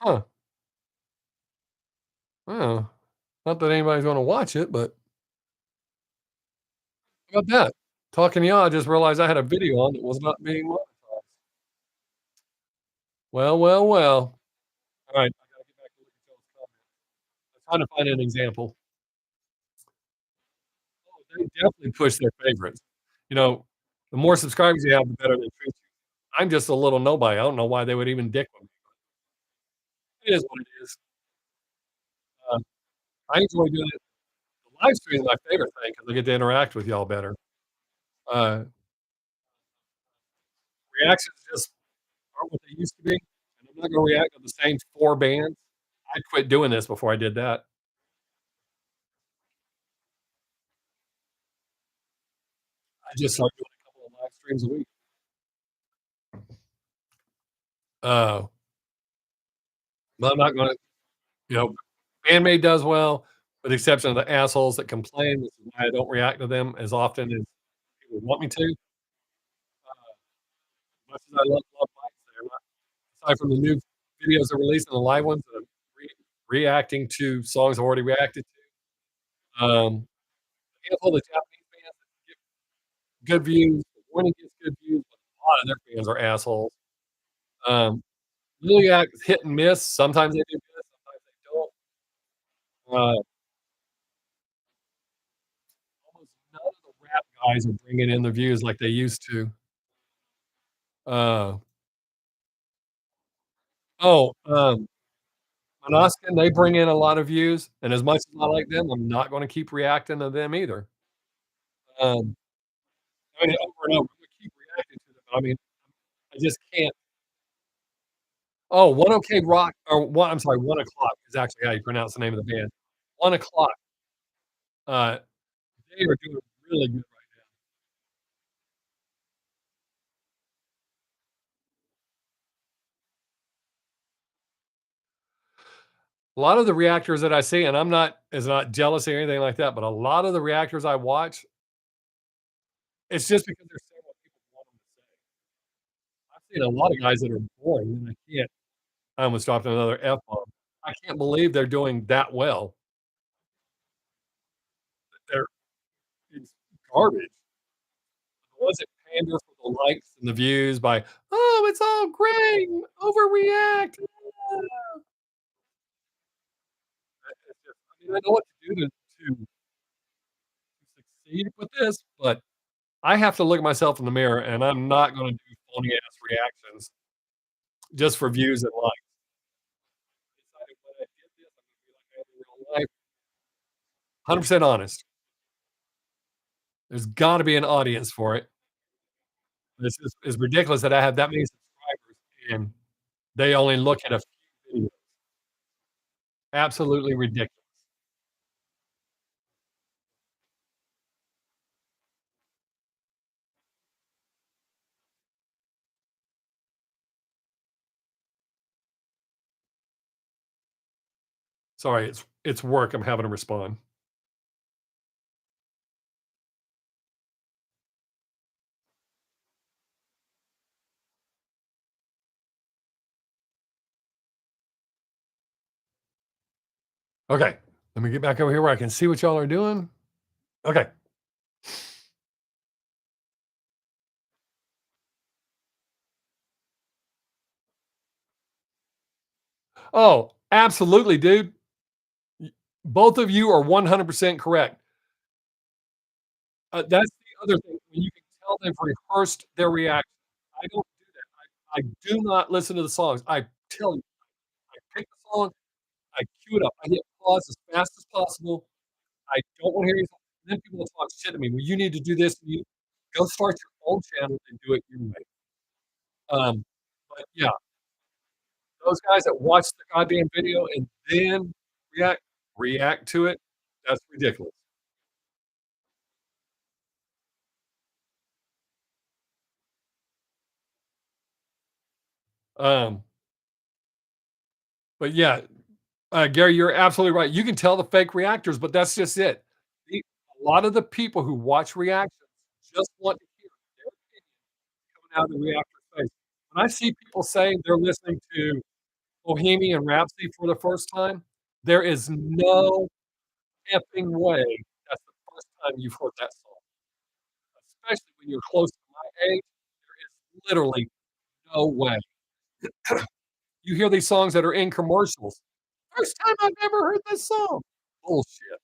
Huh. Well, not that anybody's gonna watch it, but how about that? Talking to y'all, I just realized I had a video on that was not being monetized. Well, well, well. Alright, I gotta get back to looking at those comments. I'm trying to find an example. Oh, they definitely push their favorites. You know, the more subscribers you have, the better they treat you. I'm just a little nobody. I don't know why they would even dick with me. It is what it is. Uh, I enjoy doing it. The live stream is my favorite thing because I get to interact with y'all better. Uh, reactions just aren't what they used to be, and I'm not gonna react to the same 4 bands. I quit doing this before I did that. I just started doing a couple of live streams a week. Uh, but I'm not gonna, you know, Bandmate does well, with the exception of the assholes that complain, which is why I don't react to them as often as people want me to. Much as I love Mike's there, not aside from the new videos they're releasing, the live ones that I'm reacting to songs I've already reacted to. A handful of the Japanese bands that get good views, Warning gets good views, but a lot of their fans are assholes. Um, Liliac is hit and miss. Sometimes they do good, sometimes they don't. Almost none of the rap guys are bringing in the views like they used to. Uh, oh, Måneskin, they bring in a lot of views, and as much as I like them, I'm not gonna keep reacting to them either. Um, I mean, over and over. I mean, I just can't. Oh, One OK Rock or one I'm sorry, 1:00 is actually how you pronounce the name of the band. 1:00, uh, they are doing really good right now. A lot of the reactors that I see, and I'm not is not jealous or anything like that, but a lot of the reactors I watch, it's just because they're saying what people want them to say. I've seen a lot of guys that are boring, and I almost dropped another F-bomb. I can't believe they're doing that well. They're it's garbage. The ones that pander for the likes and the views by, "Oh, it's all great, overreact." It's just I mean, I know what to do to succeed with this, but I have to look at myself in the mirror, and I'm not gonna do phony ass reactions just for views and likes. I decided when I did this, I'm gonna be like I am in real life, 100% honest. There's gotta be an audience for it. This is ridiculous that I have that many subscribers and they only look at a few videos. Absolutely ridiculous. Sorry, it's work, I'm having to respond. Okay, let me get back over here where I can see what y'all are doing. Okay. Oh, absolutely, dude. Y Both of you are 100% correct. That's the other thing, when you can tell they've rehearsed their reaction. I don't do that. I do not listen to the songs. I tell you, I pick the song, I cue it up, I hit pause as fast as possible. I don't wanna hear you then people will talk shit to me. "Well, you need to do this, you go start your own channel and do it your way." But yeah, those guys that watch the goddamn video and then react react to it, that's ridiculous. Um, but yeah, Gary, you're absolutely right. You can tell the fake reactors, but that's just it. The A lot of the people who watch reactions just want to hear their opinion coming out of the reactor's face. When I see people saying they're listening to Bohemian Rhapsody for the first time, there is no effing way that's the first time you've heard that song, especially when you're close to my age. There is literally no way. You hear these songs that are in commercials. "First time I've ever heard this song." Bullshit.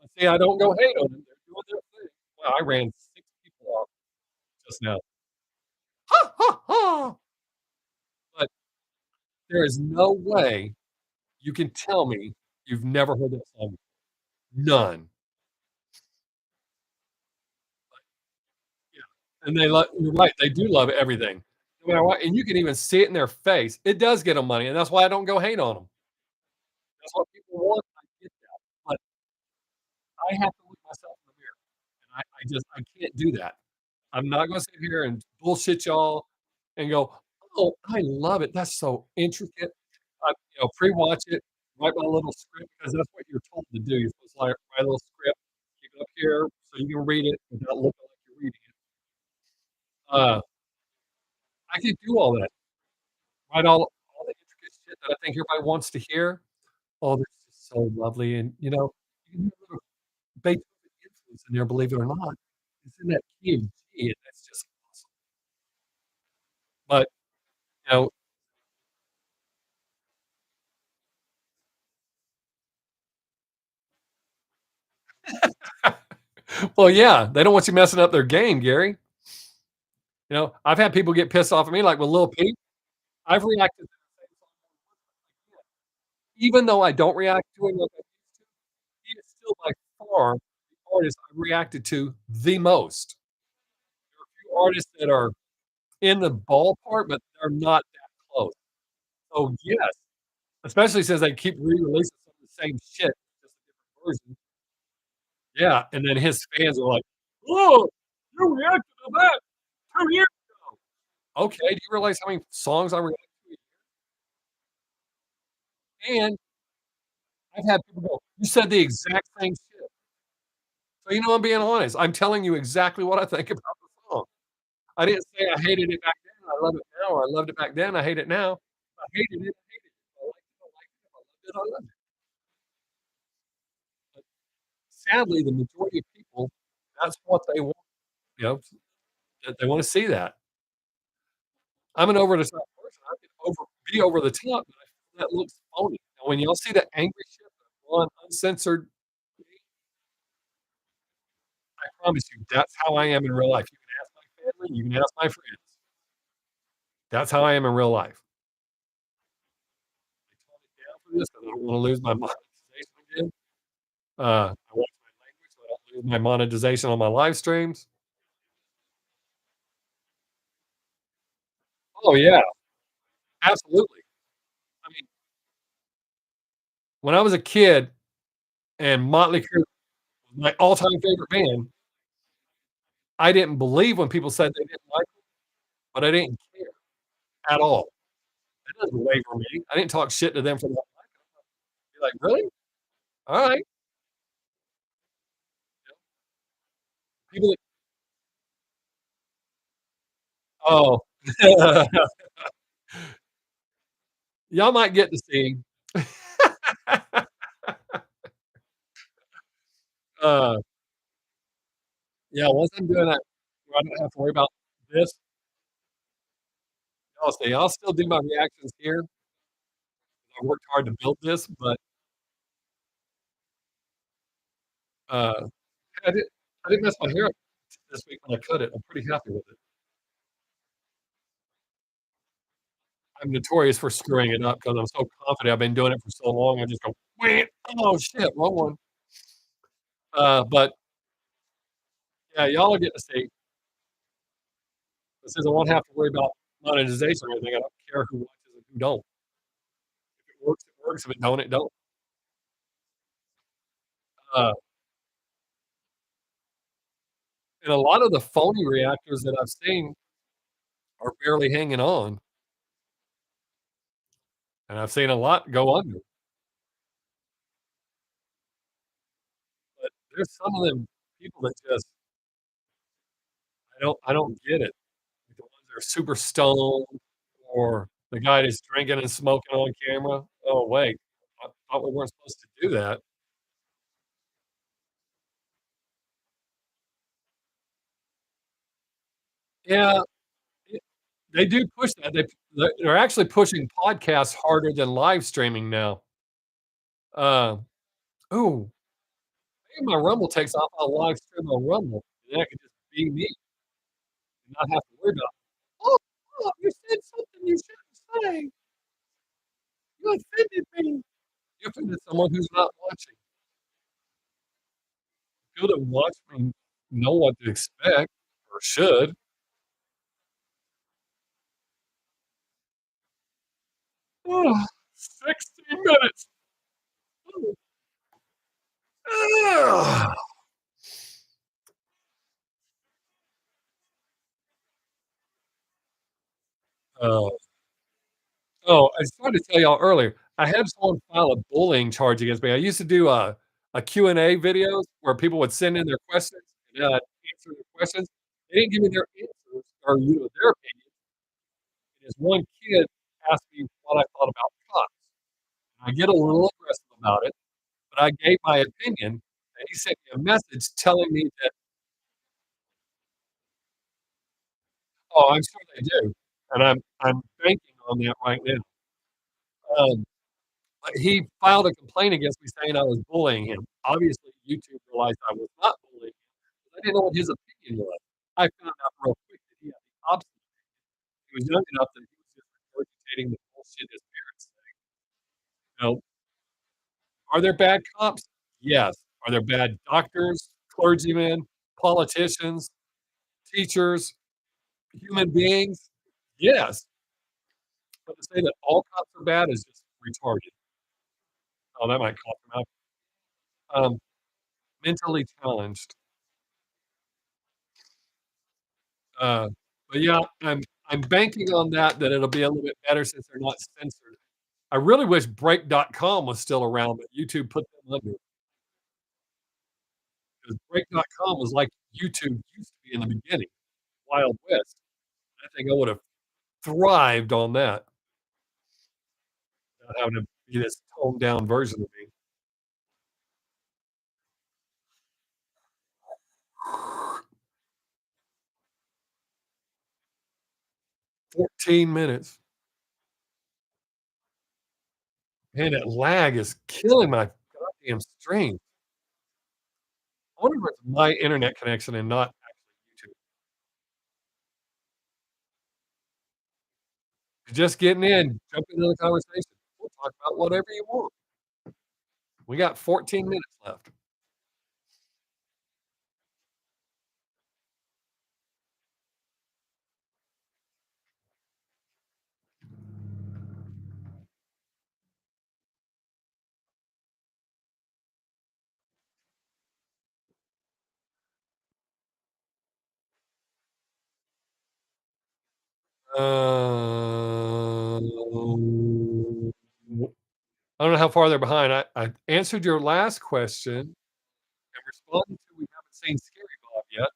But see, I don't go hate on them. They're doing their thing. Wow, I ran 6 people off just now. Ha, ha, ha! But there is no way you can tell me you've never heard that song. None. Yeah, and they love you're right, they do love everything. No matter what and you can even see it in their face. It does get them money, and that's why I don't go hate on them. That's what people want, I get that, but I have to look myself in the mirror, and I just I can't do that. I'm not gonna sit here and bullshit y'all and go, "Oh, I love it. That's so intricate." Pre-watch it, write my little script because that's what you're told to do. You're supposed to, like, write a little script, keep it up here so you can read it without looking like you're reading it. Uh, I can do all that. Write all the intricate shit that I think everybody wants to hear. Oh, this is so lovely, and, you can hear a little Beethoven influence in there, believe it or not. It's in that key of G, and that's just awesome. But, you know well, yeah, they don't want you messing up their game, Gary. I've had people get pissed off at me, like with Lil Peep. I've reacted to the same song even though I don't react to him like I used to, he is still by far the artist I reacted to the most. artists that are in the ballpark, but they're not that close. So, yes, especially since they keep re-releasing some of the same shit, just a different version. Yeah, and then his fans are like, "Whoa, you reacted to that 2 years ago." Okay, do you realize how many songs I react to? And I've had people go, "You said the exact same shit." So, I'm being honest. I'm telling you exactly what I think about the song. I didn't say I hated it back then, I love it now, or I loved it back then, I hate it now. I hated it, I hated it. I liked it, I liked it. I loved it, I loved it. But sadly, the majority of people, that's what they want, you know, they wanna see that. I'm an over the top person. I can be over the top, but I feel that looks phony. And when y'all see the angry shit, the raw, uncensored, I promise you, that's how I am in real life. You can ask my family, you can ask my friends. That's how I am in real life. I tone it down for this 'cause I don't wanna lose my monetization again. I watch my language so I don't lose my monetization on my live streams. Oh, yeah, absolutely. I mean, when I was a kid and Motley Crue was my all-time favorite band, I didn't believe when people said they didn't like it, but I didn't care at all. It doesn't waver me. I didn't talk shit to them for not liking it. Be like, "Really? Alright." People that oh. Y'all might get to see. Uh, yeah, once I'm doing that where I don't have to worry about this, y'all see, I'll still do my reactions here. I worked hard to build this, but, uh, I didn't I didn't mess my hair up this week when I cut it. I'm pretty happy with it. I'm notorious for screwing it up because 'cause I'm so confident. I've been doing it for so long, I just go, "Wait, oh, shit, wrong one." But, yeah, y'all will get to see. Since I won't have to worry about monetization or anything, I don't care who watches and who don't. If it works, it works. If it don't, it don't. Uh, and a lot of the phony reactors that I've seen are barely hanging on, and I've seen a lot go under. But there's some of them people that just I don't get it. Like the ones that are super stoned or the guy that's drinking and smoking on camera. Oh, wait, I thought we weren't supposed to do that. Yeah, y they do push that. They're actually pushing podcasts harder than live streaming now. Uh, ooh, maybe my Rumble takes off, I'll live stream on Rumble, and that could just be me and not have to worry about, "Oh, oh, you said something you shouldn't say. You offended me." You offended someone who's not watching. People that watch me know what to expect or should. 60 minutes. Ugh. Oh. Oh, I started to tell y'all earlier, I had someone file a bullying charge against me. I used to do a Q&A videos where people would send in their questions, and I'd answer their questions. They didn't give me their answers or, their opinion. And this one kid asked me what I thought about cops. I get a little aggressive about it, but I gave my opinion, and he sent me a message telling me that, "Oh, I'm sure they do," and I'm banking on that right now. But he filed a complaint against me saying I was bullying him. Obviously, YouTube realized I was not bullying him, 'cause I didn't know what his opinion was. I found out real quick that he had the opposite. He was young enough that he was just regurgitating the bullshit his parents say. You know, are there bad cops? Yes. Are there bad doctors, clergymen, politicians, teachers? human beings, yes, but to say that all cops are bad is just retarded. Oh, that might cough him out. Mentally challenged. Uh, but yeah, I'm banking on that it'll be a little bit better since they're not censored. I really wish break.com was still around, but YouTube put them under, 'cause break.com was like YouTube used to be in the beginning, Wild West. I think I would've thrived on that, without having to be this toned down version of me. 14 minutes. Man, that lag is killing my goddamn stream. I wonder if it's my internet connection and not actually YouTube. You're just getting in, jump into the conversation. We'll talk about whatever you want. We got 14 minutes left. I don't know how far they're behind. I answered your last question and responded to we haven't seen Scary Bob yet.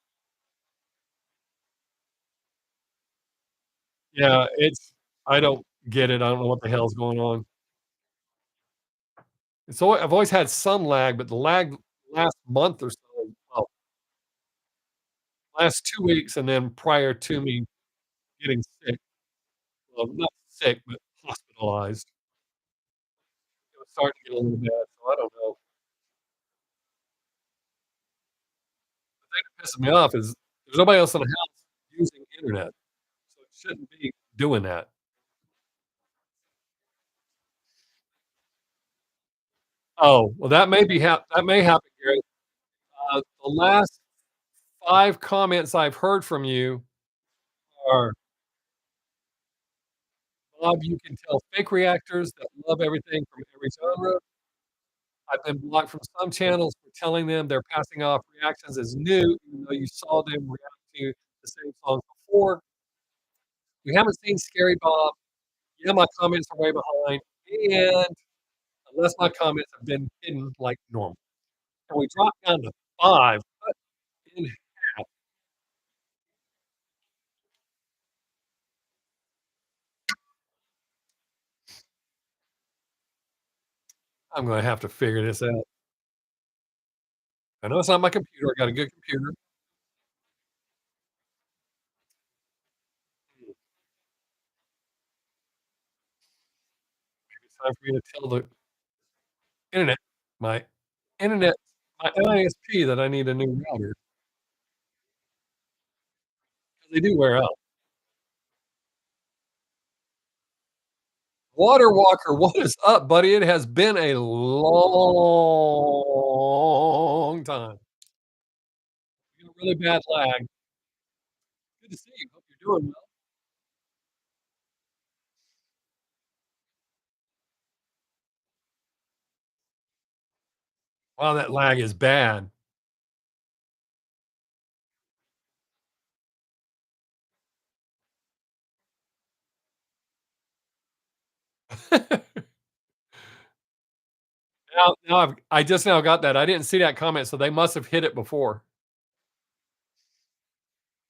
Yeah, it's I don't get it. I don't know what the hell's going on. So I've always had some lag, but the lag last month or so, well, last 2 weeks and then prior to me getting sick, well, not sick, but hospitalized, it was starting to get a little bad, so I don't know. The thing that pisses me off is there's nobody else in the house using internet, so it shouldn't be doing that. Oh, well, that may happen, Gary. The last 5 comments I've heard from you are, "Bob, you can tell fake reactors that love everything from every genre. I've been blocked from some channels for telling them they're passing off reactions as new, even though you saw them react to the same song before. We haven't seen Scary Bob. Yeah, my comments are way behind, and unless my comments have been hidden like normal." And we drop down to 5, cut in half. I'm gonna have to figure this out. I know it's not my computer. I got a good computer. Maybe it's time for me to tell the internet, my internet, my ISP that I need a new router, 'cause they do wear out. Water Walker, what is up, buddy? It has been a long time. You got a really bad lag. Good to see you. Hope you're doing well. Wow, that lag is bad. Now I just now got that. I didn't see that comment, so they must have hit it before,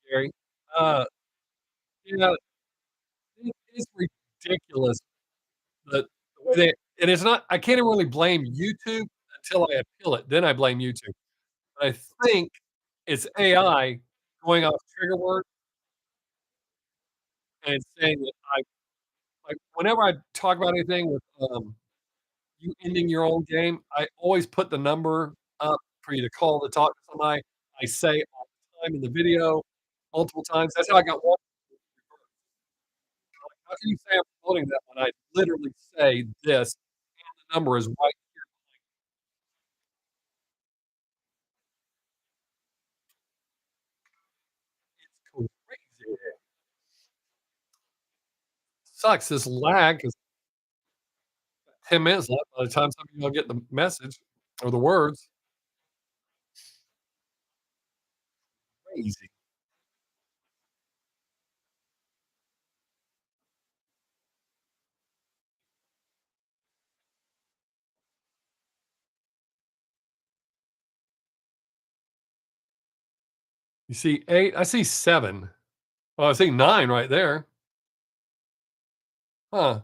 Gary. Uh, yeah, it is ridiculous the way they and it's not I can't even really blame YouTube until I appeal it, then I blame YouTube. But I think it's AI going off trigger word and saying that like, whenever I talk about anything with, you ending your own game, I always put the number up for you to call to talk to somebody. I say all the time in the video, multiple times. That's how I got one. How can you say I'm promoting that when I literally say this, the number is right here, it's crazy. Sucks, this lag is 10 minutes left by the time some of y'all get the message or the words. Crazy. You see 8? I see 7. Well, I see 9 right there. Huh,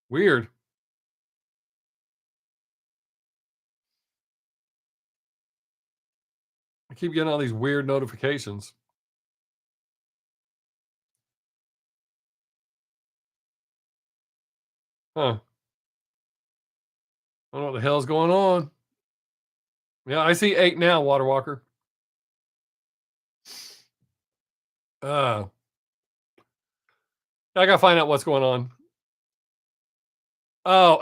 weird. I keep getting all these weird notifications. Huh, I don't know what the hell's going on. Yeah, I see 8 now, Water Walker. Uh, I gotta find out what's going on. Oh,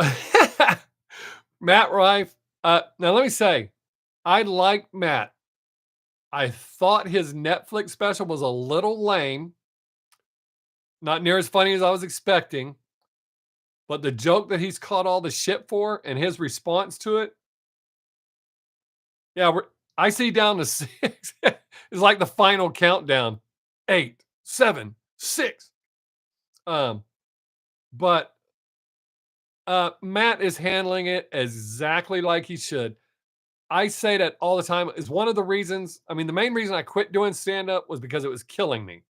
Matt Rife. Now let me say, I like Matt. I thought his Netflix special was a little lame, not near as funny as I was expecting, but the joke that he's caught all the shit for and his response to it, yeah, I see down to 6. It's like the final countdown. 8, 7, 6. Um, but Matt is handling it exactly like he should. I say that all the time. Is one of the reasons. I mean, the main reason I quit doing stand up was because it was killing me.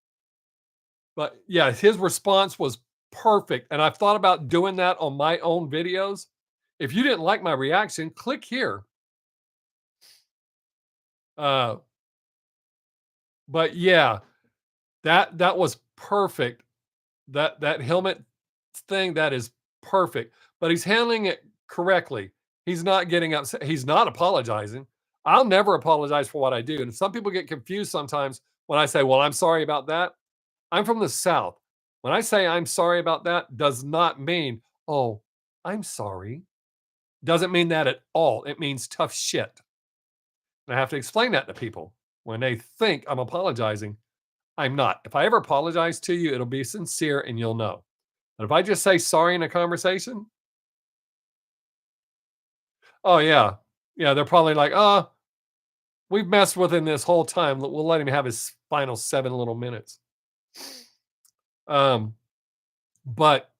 But yeah, his response was perfect. And I've thought about doing that on my own videos. If you didn't like my reaction, click here. Uh, but yeah, that was perfect. That helmet thing, that is perfect. But he's handling it correctly. He's not getting upset. He's not apologizing. I'll never apologize for what I do. And some people get confused sometimes when I say, "Well, I'm sorry about that." I'm from the South. When I say I'm sorry about that, does not mean, "Oh, I'm sorry." Doesn't mean that at all. It means tough shit. And I have to explain that to people. When they think I'm apologizing, I'm not. If I ever apologize to you, it'll be sincere and you'll know. But if I just say sorry in a conversation, oh yeah. Yeah, they're probably like, "Oh, we've messed with him this whole time. We'll let him have his final 7 little minutes." Um, but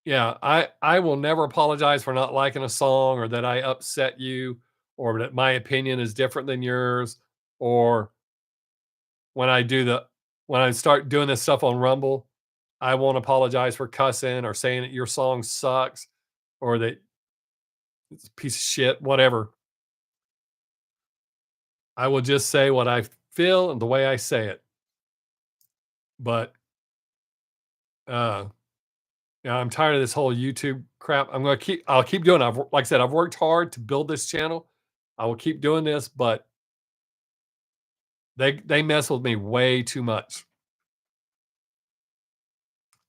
yeah, I will never apologize for not liking a song or that I upset you or that my opinion is different than yours or when I do the when I start doing this stuff on Rumble, I won't apologize for cussing or saying that your song sucks or that it's a piece of shit, whatever. I will just say what I feel and the way I say it. But uh yeah, I'm tired of this whole YouTube crap. I'll keep doing it. Like I said, I've worked hard to build this channel. I will keep doing this, but they mess with me way too much.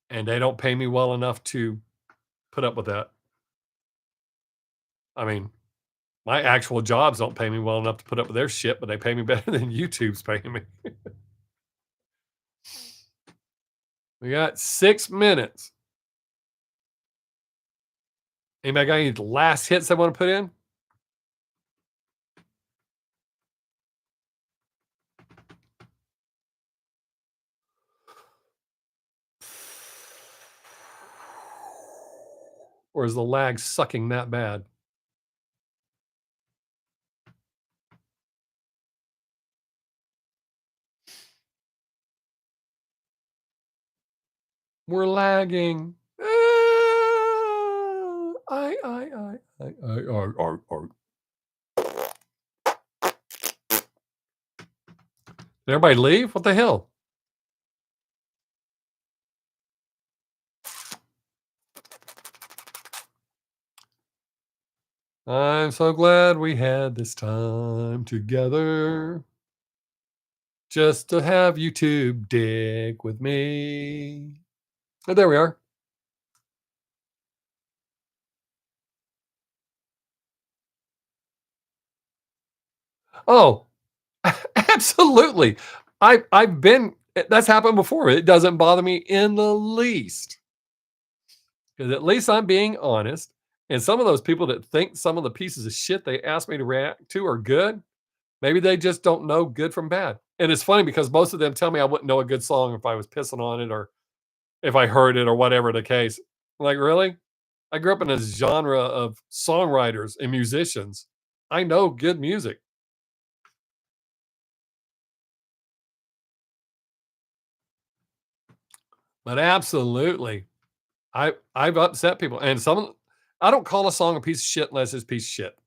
And they don't pay me well enough to put up with that. I mean, my actual jobs don't pay me well enough to put up with their shit, but they pay me better than YouTube's paying me. We got 6 minutes. Anybody got any last hits they want to put in? Or is the lag sucking that bad? We're lagging. Did everybody leave? What the hell? I'm so glad we had this time together just to have YouTube dig with me. Oh, there we are. Oh, absolutely. I've been That's happened before. It doesn't bother me in the least because at least I'm being honest. And some of those people that think some of the pieces of shit they asked me to react to are good, maybe they just don't know good from bad. And it's funny because most of them tell me I wouldn't know a good song if I was pissing on it or if I heard it or whatever the case. Like, really? I grew up in a genre of songwriters and musicians. I know good music. But absolutely. I've upset people, and some I don't call a song a piece of shit unless it's a piece of shit,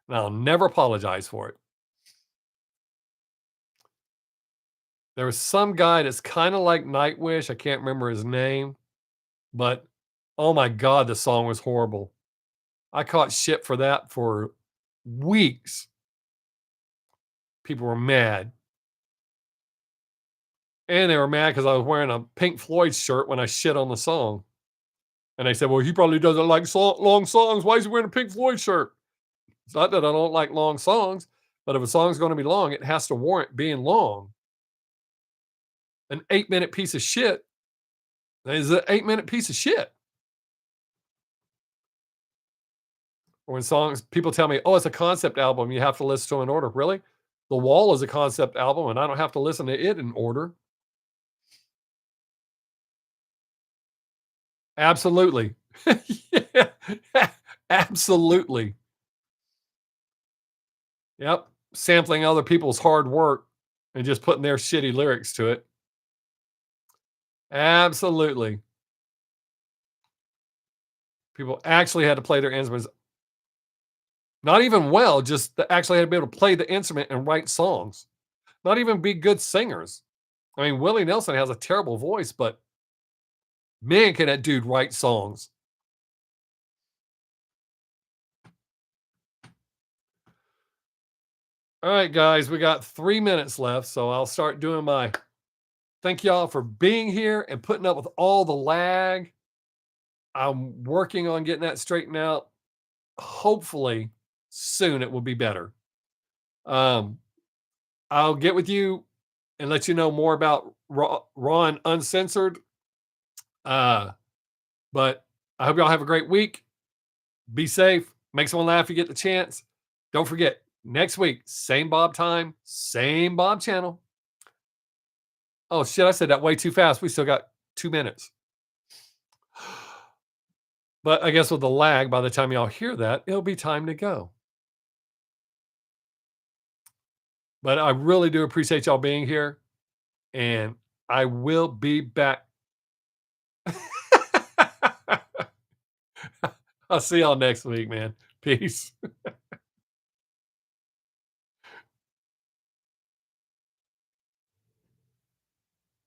and I'll never apologize for it. There was some guy that's kinda like Nightwish, I can't remember his name, but, oh my god, the song was horrible. I caught shit for that for weeks. People were mad, and they were mad because I was wearing a Pink Floyd shirt when I shit on the song, and they said, "Well, he probably doesn't like long songs. Why is he wearing a Pink Floyd shirt?" It's not that I don't like long songs, but if a song's gonna be long, it has to warrant being long. An 8-minute piece of shit is an 8-minute piece of shit. When songs people tell me, "Oh, it's a concept album, you have to listen to in order." Really? The Wall is a concept album, and I don't have to listen to it in order. Absolutely. Yeah. Absolutely. Yep. Sampling other people's hard work and just putting their shitty lyrics to it. Absolutely. People actually had to play their instruments. Not even well, just to actually had to be able to play the instrument and write songs. Not even be good singers. I mean, Willie Nelson has a terrible voice, but man, can that dude write songs. All right, guys, we got 3 minutes left, so I'll start doing my thank y'all for being here and putting up with all the lag. I'm working on getting that straightened out. Hopefully, soon it will be better. Um, I'll get with you and let you know more about Raw and Uncensored. Uh, but I hope y'all have a great week. Be safe. Make someone laugh if you get the chance. Don't forget, next week, same Bob time, same Bob channel. Oh, shit, I said that way too fast. We still got 2 minutes. But I guess with the lag, by the time y'all hear that, it'll be time to go. But I really do appreciate y'all being here, and I will be back. I'll see y'all next week, man. Peace.